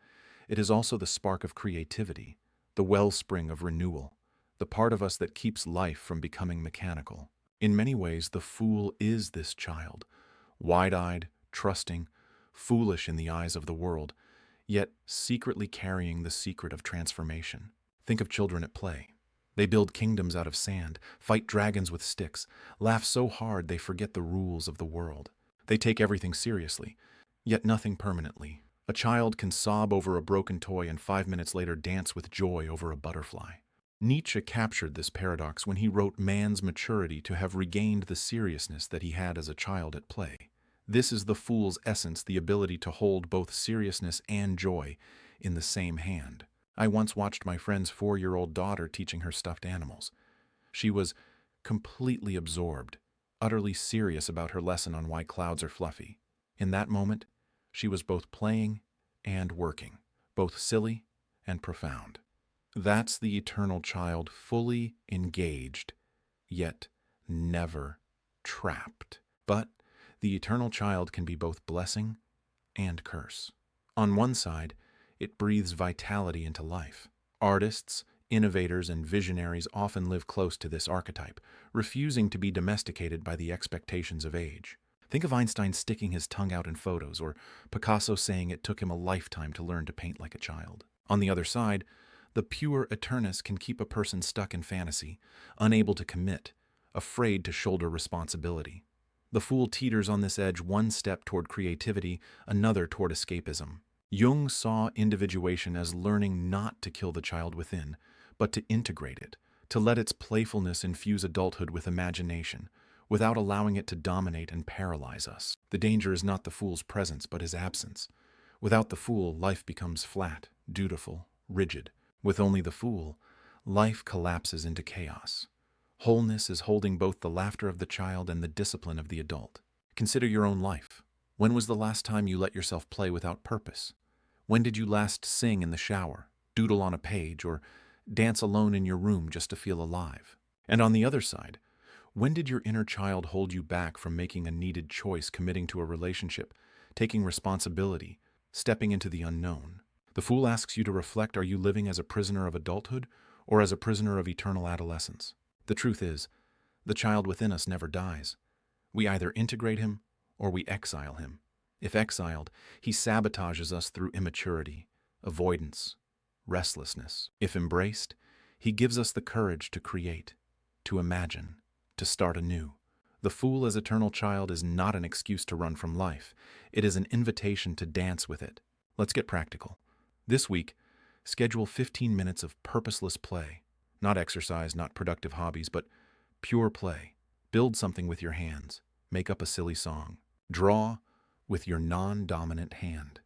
It is also the spark of creativity, the wellspring of renewal, the part of us that keeps life from becoming mechanical. In many ways, the fool is this child, wide-eyed, trusting, foolish in the eyes of the world, yet secretly carrying the secret of transformation. Think of children at play. They build kingdoms out of sand, fight dragons with sticks, laugh so hard they forget the rules of the world. They take everything seriously, yet nothing permanently. A child can sob over a broken toy and 5 minutes later dance with joy over a butterfly. Nietzsche captured this paradox when he wrote man's maturity to have regained the seriousness that he had as a child at play. This is the fool's essence, the ability to hold both seriousness and joy in the same hand. I once watched my friend's 4-year-old daughter teaching her stuffed animals. She was completely absorbed, utterly serious about her lesson on why clouds are fluffy. In that moment, she was both playing and working, both silly and profound. That's the eternal child, fully engaged, yet never trapped. But the eternal child can be both blessing and curse. On one side, it breathes vitality into life. Artists, innovators, and visionaries often live close to this archetype, refusing to be domesticated by the expectations of age. Think of Einstein sticking his tongue out in photos, or Picasso saying it took him a lifetime to learn to paint like a child. On the other side, the pure Aeternus can keep a person stuck in fantasy, unable to commit, afraid to shoulder responsibility. The fool teeters on this edge, one step toward creativity, another toward escapism. Jung saw individuation as learning not to kill the child within, but to integrate it, to let its playfulness infuse adulthood with imagination, without allowing it to dominate and paralyze us. The danger is not the fool's presence, but his absence. Without the fool, life becomes flat, dutiful, rigid. With only the fool, life collapses into chaos. Wholeness is holding both the laughter of the child and the discipline of the adult. Consider your own life. When was the last time you let yourself play without purpose? When did you last sing in the shower, doodle on a page, or dance alone in your room just to feel alive? And on the other side, when did your inner child hold you back from making a needed choice, committing to a relationship, taking responsibility, stepping into the unknown? The fool asks you to reflect, are you living as a prisoner of adulthood or as a prisoner of eternal adolescence? The truth is, the child within us never dies. We either integrate him or we exile him. If exiled, he sabotages us through immaturity, avoidance, restlessness. If embraced, he gives us the courage to create, to imagine, to start anew. The fool as eternal child is not an excuse to run from life. It is an invitation to dance with it. Let's get practical. This week, schedule 15 minutes of purposeless play. Not exercise, not productive hobbies, but pure play. Build something with your hands. Make up a silly song. Draw with your non-dominant hand.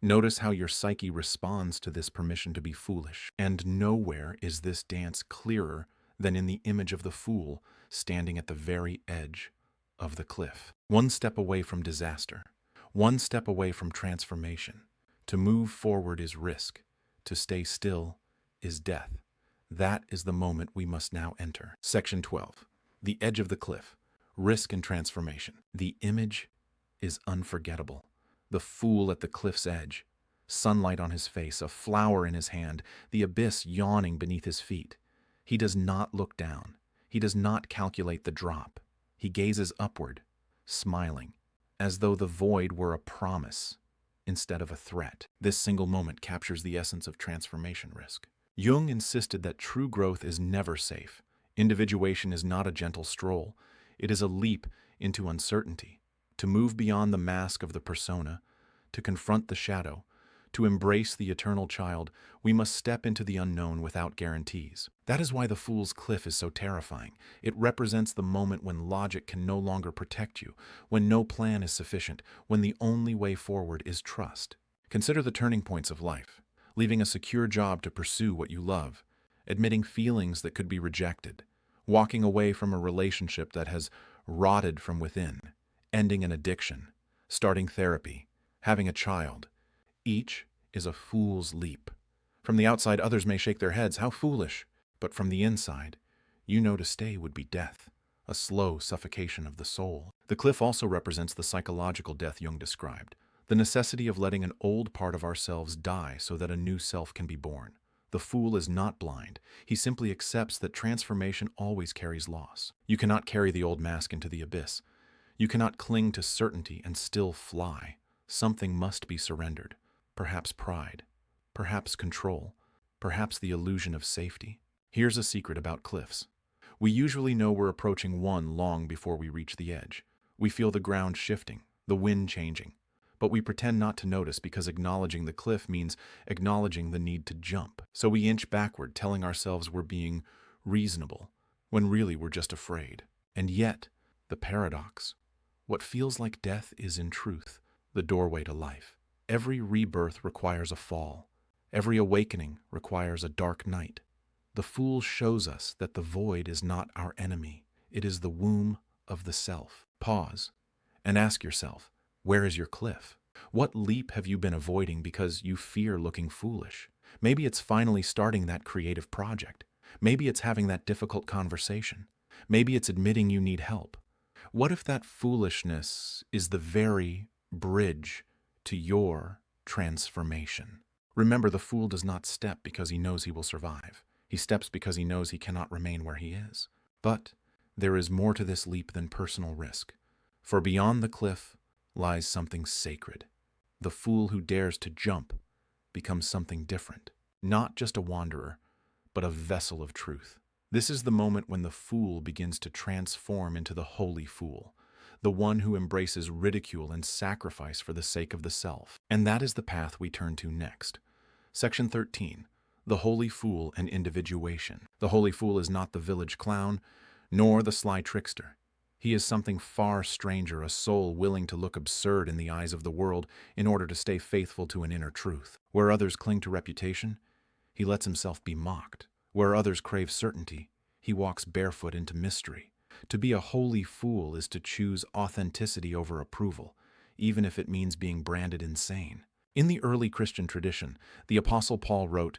Notice how your psyche responds to this permission to be foolish. And nowhere is this dance clearer than in the image of the fool standing at the very edge of the cliff. One step away from disaster. One step away from transformation. To move forward is risk. To stay still is death. That is the moment we must now enter. Section 12. The edge of the cliff. Risk and transformation. The image is unforgettable. The fool at the cliff's edge. Sunlight on his face, a flower in his hand, the abyss yawning beneath his feet. He does not look down. He does not calculate the drop. He gazes upward, smiling, as though the void were a promise instead of a threat. This single moment captures the essence of transformation risk. Jung insisted that true growth is never safe. Individuation is not a gentle stroll. It is a leap into uncertainty. To move beyond the mask of the persona, to confront the shadow, to embrace the eternal child, we must step into the unknown without guarantees. That is why the fool's cliff is so terrifying. It represents the moment when logic can no longer protect you, when no plan is sufficient, when the only way forward is trust. Consider the turning points of life. Leaving a secure job to pursue what you love, admitting feelings that could be rejected, walking away from a relationship that has rotted from within, ending an addiction, starting therapy, having a child. Each is a fool's leap. From the outside, others may shake their heads, how foolish. But from the inside, you know to stay would be death, a slow suffocation of the soul. The cliff also represents the psychological death Jung described, the necessity of letting an old part of ourselves die so that a new self can be born. The fool is not blind. He simply accepts that transformation always carries loss. You cannot carry the old mask into the abyss. You cannot cling to certainty and still fly. Something must be surrendered. Perhaps pride. Perhaps control. Perhaps the illusion of safety. Here's a secret about cliffs. We usually know we're approaching one long before we reach the edge. We feel the ground shifting, the wind changing. But we pretend not to notice because acknowledging the cliff means acknowledging the need to jump. So we inch backward, telling ourselves we're being reasonable, when really we're just afraid. And yet, the paradox. What feels like death is in truth the doorway to life. Every rebirth requires a fall. Every awakening requires a dark night. The fool shows us that the void is not our enemy. It is the womb of the self. Pause and ask yourself, where is your cliff? What leap have you been avoiding because you fear looking foolish? Maybe it's finally starting that creative project. Maybe it's having that difficult conversation. Maybe it's admitting you need help. What if that foolishness is the very bridge to your transformation? Remember, the fool does not step because he knows he will survive. He steps because he knows he cannot remain where he is. But there is more to this leap than personal risk. For beyond the cliff lies something sacred. The fool who dares to jump becomes something different. Not just a wanderer, but a vessel of truth. This is the moment when the fool begins to transform into the holy fool, the one who embraces ridicule and sacrifice for the sake of the self. And that is the path we turn to next. Section 13. The Holy Fool and Individuation. The holy fool is not the village clown, nor the sly trickster. He is something far stranger, a soul willing to look absurd in the eyes of the world in order to stay faithful to an inner truth. Where others cling to reputation, he lets himself be mocked. Where others crave certainty, he walks barefoot into mystery. To be a holy fool is to choose authenticity over approval, even if it means being branded insane. In the early Christian tradition, the Apostle Paul wrote,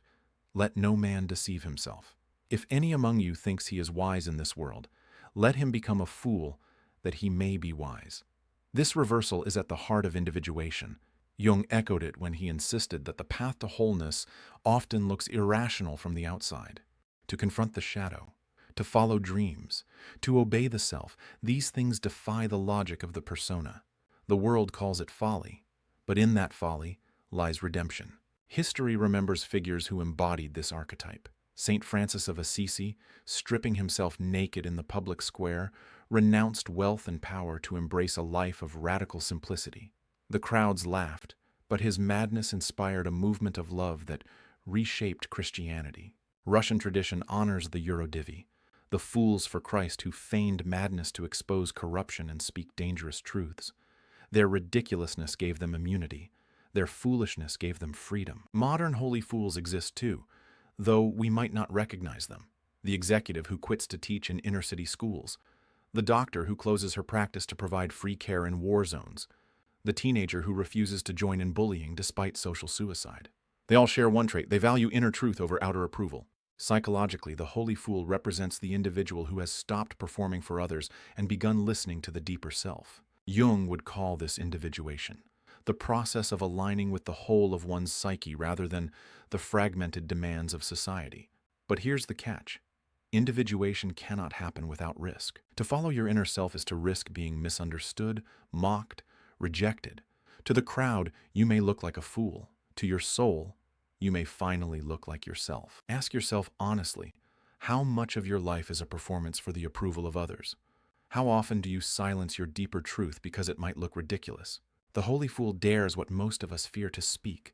"Let no man deceive himself. If any among you thinks he is wise in this world, let him become a fool, that he may be wise." This reversal is at the heart of individuation. Jung echoed it when he insisted that the path to wholeness often looks irrational from the outside. To confront the shadow, to follow dreams, to obey the self, these things defy the logic of the persona. The world calls it folly, but in that folly lies redemption. History remembers figures who embodied this archetype. Saint Francis of Assisi, stripping himself naked in the public square, renounced wealth and power to embrace a life of radical simplicity. The crowds laughed, but his madness inspired a movement of love that reshaped Christianity. Russian tradition honors the Eurodivi, the fools for Christ who feigned madness to expose corruption and speak dangerous truths. Their ridiculousness gave them immunity. Their foolishness gave them freedom. Modern holy fools exist too, though we might not recognize them. The executive who quits to teach in inner-city schools. The doctor who closes her practice to provide free care in war zones. The teenager who refuses to join in bullying despite social suicide. They all share one trait: they value inner truth over outer approval. Psychologically, the holy fool represents the individual who has stopped performing for others and begun listening to the deeper self. Jung would call this individuation, the process of aligning with the whole of one's psyche rather than the fragmented demands of society. But here's the catch. Individuation cannot happen without risk. To follow your inner self is to risk being misunderstood, mocked, rejected. To the crowd, you may look like a fool. To your soul, you may finally look like yourself. Ask yourself honestly, how much of your life is a performance for the approval of others? How often do you silence your deeper truth because it might look ridiculous? The holy fool dares what most of us fear to speak,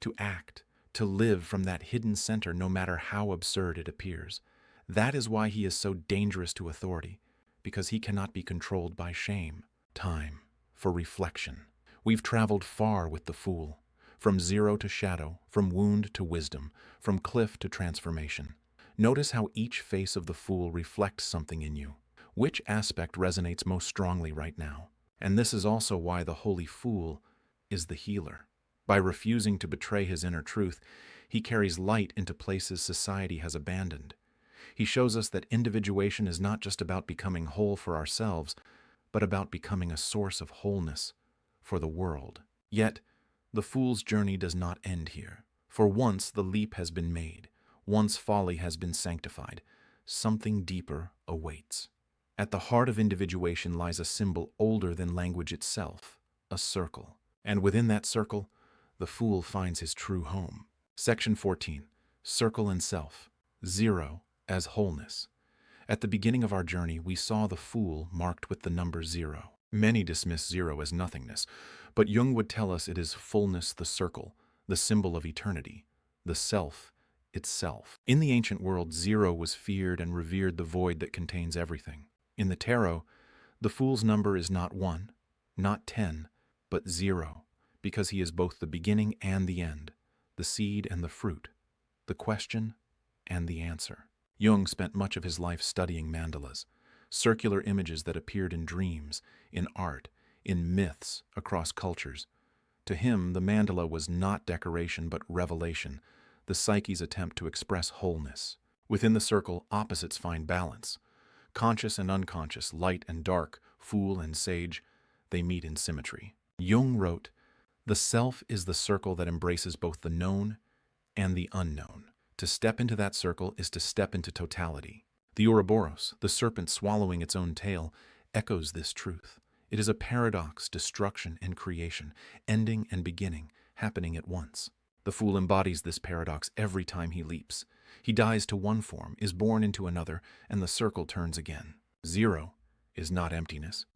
to act, to live from that hidden center no matter how absurd it appears. That is why he is so dangerous to authority, because he cannot be controlled by shame. Time for reflection. We've traveled far with the fool, from zero to shadow, from wound to wisdom, from cliff to transformation. Notice how each face of the fool reflects something in you. Which aspect resonates most strongly right now? And this is also why the holy fool is the healer. By refusing to betray his inner truth, he carries light into places society has abandoned. He shows us that individuation is not just about becoming whole for ourselves, but about becoming a source of wholeness for the world. Yet, the fool's journey does not end here. For once the leap has been made, once folly has been sanctified, something deeper awaits. At the heart of individuation lies a symbol older than language itself, a circle. And within that circle, the fool finds his true home. Section 14. Circle and Self. Zero as wholeness. At the beginning of our journey, we saw the fool marked with the number 0. Many dismiss 0 as nothingness, but Jung would tell us it is fullness, the circle, the symbol of eternity, the self itself. In the ancient world, 0 was feared and revered, the void that contains everything. In the tarot, the fool's number is not 1, not 10, but 0, because he is both the beginning and the end, the seed and the fruit, the question and the answer. Jung spent much of his life studying mandalas, circular images that appeared in dreams, in art, in myths across cultures. To him, the mandala was not decoration but revelation, the psyche's attempt to express wholeness. Within the circle, opposites find balance. Conscious and unconscious, light and dark, fool and sage, they meet in symmetry. Jung wrote, "The self is the circle that embraces both the known and the unknown. To step into that circle is to step into totality." The Ouroboros, the serpent swallowing its own tail, echoes this truth. It is a paradox, destruction and creation, ending and beginning, happening at once. The fool embodies this paradox every time he leaps. He dies to one form, is born into another, and the circle turns again. 0 is not emptiness.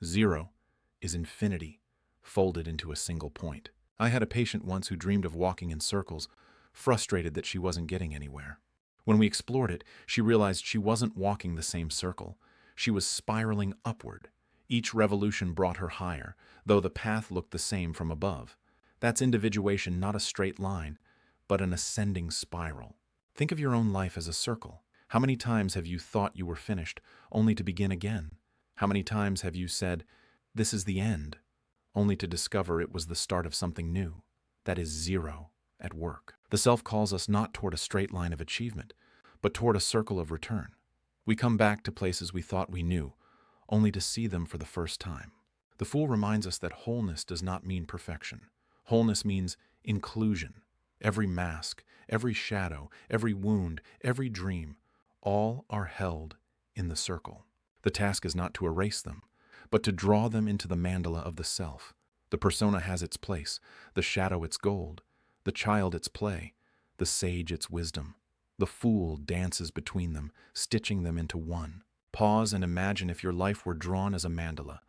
0 is infinity, folded into a single point. I had a patient once who dreamed of walking in circles, frustrated that she wasn't getting anywhere. When we explored it, she realized she wasn't walking the same circle. She was spiraling upward. Each revolution brought her higher, though the path looked the same from above. That's individuation, not a straight line, but an ascending spiral. Think of your own life as a circle. How many times have you thought you were finished, only to begin again? How many times have you said, "This is the end," only to discover it was the start of something new? That is 0 at work. The self calls us not toward a straight line of achievement, but toward a circle of return. We come back to places we thought we knew, only to see them for the first time. The fool reminds us that wholeness does not mean perfection. Wholeness means inclusion. Every mask, every shadow, every wound, every dream, all are held in the circle. The task is not to erase them, but to draw them into the mandala of the self. The persona has its place, the shadow its gold, the child its play, the sage its wisdom. The fool dances between them, stitching them into one. Pause and imagine if your life were drawn as a mandala.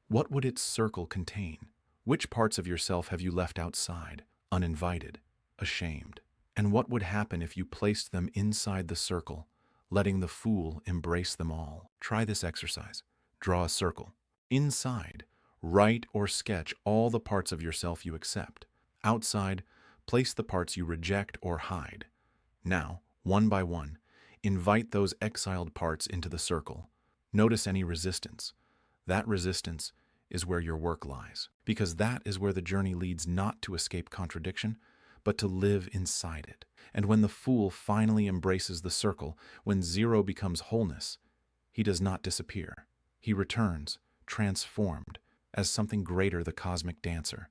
What would its circle contain? Which parts of yourself have you left outside, uninvited, ashamed? And what would happen if you placed them inside the circle, letting the fool embrace them all? Try this exercise. Draw a circle. Inside, write or sketch all the parts of yourself you accept. Outside, place the parts you reject or hide. Now, one by one, invite those exiled parts into the circle. Notice any resistance. That resistance is where your work lies, because that is where the journey leads, not to escape contradiction, but to live inside it. And when the fool finally embraces the circle, when 0 becomes wholeness, he does not disappear. He returns, transformed, as something greater, the cosmic dancer,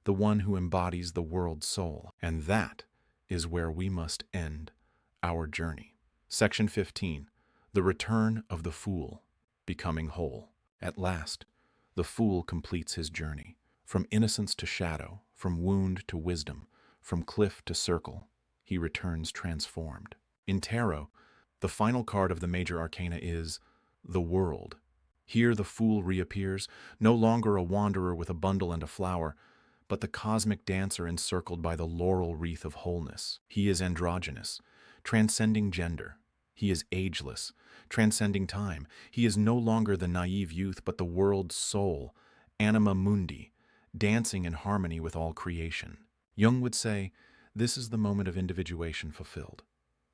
the one who embodies the world's soul. And that is where we must end our journey. Section 15. The Return of the Fool, Becoming Whole. At last, the fool completes his journey. From innocence to shadow, from wound to wisdom, from cliff to circle, he returns transformed. In tarot, the final card of the major arcana is the World. Here the fool reappears, no longer a wanderer with a bundle and a flower, but the cosmic dancer encircled by the laurel wreath of wholeness. He is androgynous, transcending gender. He is ageless, transcending time. He is no longer the naive youth, but the world's soul, anima mundi, dancing in harmony with all creation. Jung would say, this is the moment of individuation fulfilled.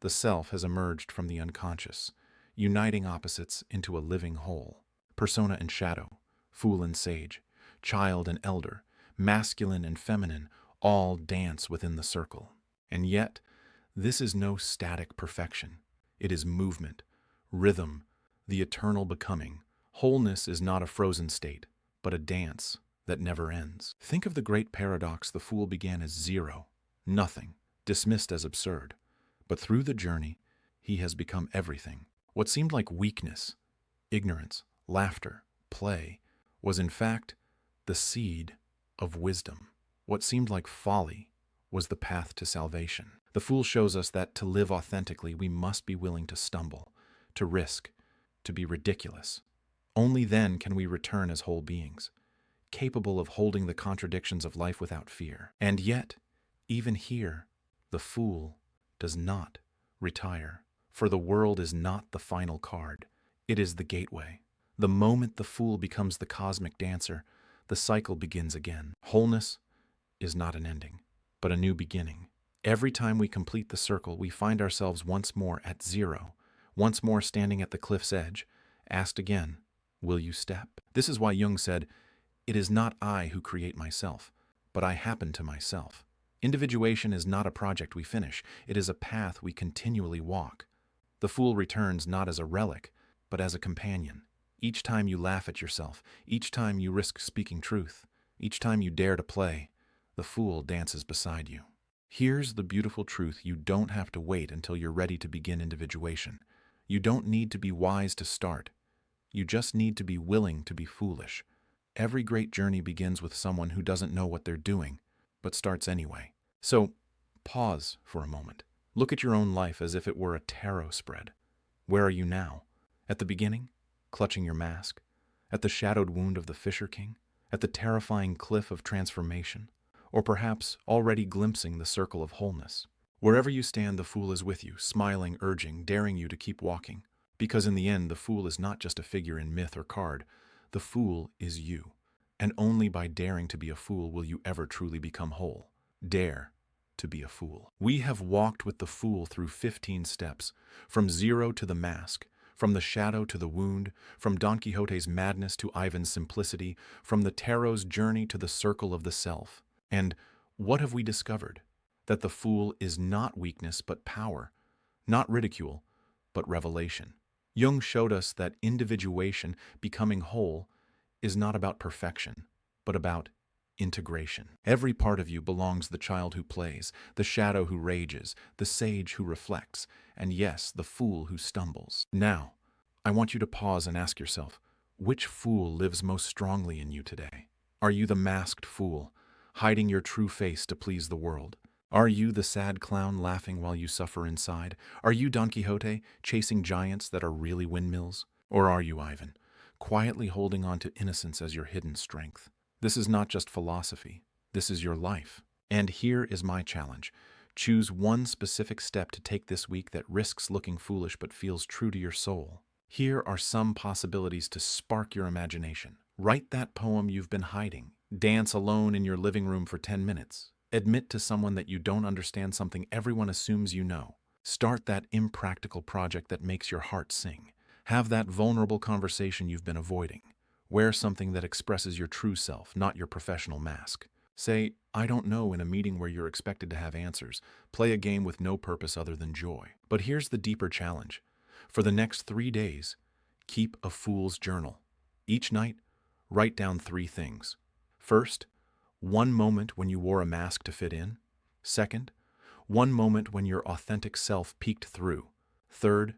The self has emerged from the unconscious, uniting opposites into a living whole. Persona and shadow, fool and sage, child and elder, masculine and feminine, all dance within the circle. And yet, this is no static perfection. It is movement, rhythm, the eternal becoming. Wholeness is not a frozen state, but a dance that never ends. Think of the great paradox: the fool began as zero, nothing, dismissed as absurd. But through the journey, he has become everything. What seemed like weakness, ignorance, laughter, play, was in fact the seed of wisdom. What seemed like folly was the path to salvation. The fool shows us that to live authentically, we must be willing to stumble, to risk, to be ridiculous. Only then can we return as whole beings, capable of holding the contradictions of life without fear. And yet, even here, the fool does not retire, for the world is not the final card. It is the gateway. The moment the fool becomes the cosmic dancer, the cycle begins again. Wholeness is not an ending, but a new beginning. Every time we complete the circle, we find ourselves once more at zero, once more standing at the cliff's edge, asked again, will you step? This is why Jung said, "It is not I who create myself, but I happen to myself." Individuation is not a project we finish. It is a path we continually walk. The fool returns not as a relic, but as a companion. Each time you laugh at yourself, each time you risk speaking truth, each time you dare to play, the fool dances beside you. Here's the beautiful truth: you don't have to wait until you're ready to begin individuation. You don't need to be wise to start. You just need to be willing to be foolish. Every great journey begins with someone who doesn't know what they're doing, but starts anyway. So, pause for a moment. Look at your own life as if it were a tarot spread. Where are you now? At the beginning, clutching your mask? At the shadowed wound of the Fisher King? At the terrifying cliff of transformation? Or perhaps already glimpsing the circle of wholeness? Wherever you stand, the fool is with you, smiling, urging, daring you to keep walking. Because in the end, the fool is not just a figure in myth or card. The fool is you. And only by daring to be a fool will you ever truly become whole. Dare to be a fool. We have walked with the fool through 15 steps, from zero to the mask, from the shadow to the wound, from Don Quixote's madness to Ivan's simplicity, from the tarot's journey to the circle of the self. And what have we discovered? That the fool is not weakness but power, not ridicule, but revelation. Jung showed us that individuation, becoming whole, is not about perfection, but about integration. Every part of you belongs: the child who plays, the shadow who rages, the sage who reflects, and yes, the fool who stumbles. Now, I want you to pause and ask yourself, which fool lives most strongly in you today? Are you the masked fool, hiding your true face to please the world? Are you the sad clown laughing while you suffer inside? Are you Don Quixote, chasing giants that are really windmills? Or are you Ivan, quietly holding on to innocence as your hidden strength? This is not just philosophy. This is your life. And here is my challenge. Choose one specific step to take this week that risks looking foolish but feels true to your soul. Here are some possibilities to spark your imagination. Write that poem you've been hiding. Dance alone in your living room for 10 minutes. Admit to someone that you don't understand something everyone assumes you know. Start that impractical project that makes your heart sing. Have that vulnerable conversation you've been avoiding. Wear something that expresses your true self, not your professional mask. Say, "I don't know," in a meeting where you're expected to have answers. Play a game with no purpose other than joy. But here's the deeper challenge. For the next 3 days, keep a fool's journal. Each night, write down 3 things. First, one moment when you wore a mask to fit in. Second, one moment when your authentic self peeked through. Third,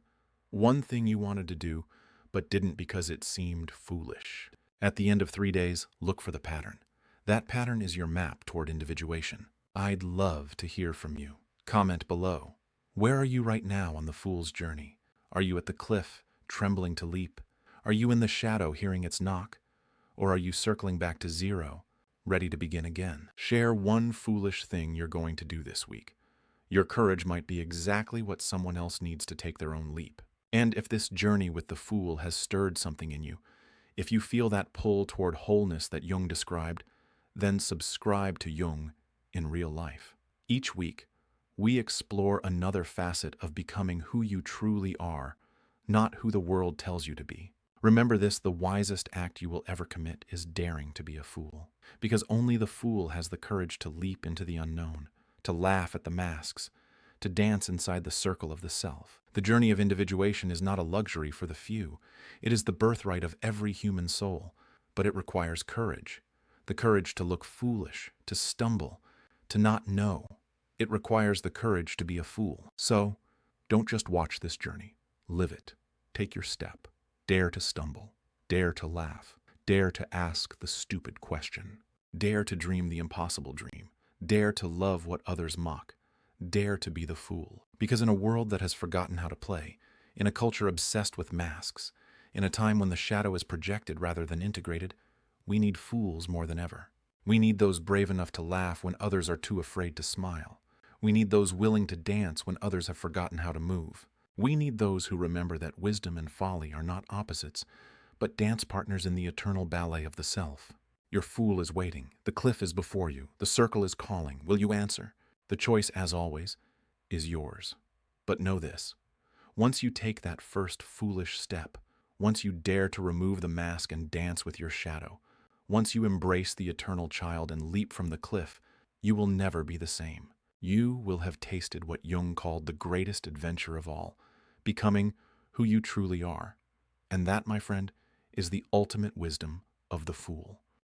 one thing you wanted to do, but didn't because it seemed foolish. At the end of 3 days, look for the pattern. That pattern is your map toward individuation. I'd love to hear from you. Comment below. Where are you right now on the fool's journey? Are you at the cliff, trembling to leap? Are you in the shadow, hearing its knock? Or are you circling back to zero, ready to begin again? Share one foolish thing you're going to do this week. Your courage might be exactly what someone else needs to take their own leap. And if this journey with the fool has stirred something in you, if you feel that pull toward wholeness that Jung described, then subscribe to Jung in real life. Each week, we explore another facet of becoming who you truly are, not who the world tells you to be. Remember this: the wisest act you will ever commit is daring to be a fool. Because only the fool has the courage to leap into the unknown, to laugh at the masks, to dance inside the circle of the self. The journey of individuation is not a luxury for the few. It is the birthright of every human soul, but it requires courage. The courage to look foolish, to stumble, to not know. It requires the courage to be a fool. So, don't just watch this journey. Live it. Take your step. Dare to stumble. Dare to laugh. Dare to ask the stupid question. Dare to dream the impossible dream. Dare to love what others mock. Dare to be the fool. Because in a world that has forgotten how to play, in a culture obsessed with masks, in a time when the shadow is projected rather than integrated, we need fools more than ever. We need those brave enough to laugh when others are too afraid to smile. We need those willing to dance when others have forgotten how to move. We need those who remember that wisdom and folly are not opposites, but dance partners in the eternal ballet of the self. Your fool is waiting. The cliff is before you. The circle is calling. Will you answer? The choice, as always, is yours. But know this. Once you take that first foolish step, once you dare to remove the mask and dance with your shadow, once you embrace the eternal child and leap from the cliff, you will never be the same. You will have tasted what Jung called the greatest adventure of all, becoming who you truly are. And that, my friend, is the ultimate wisdom of the fool.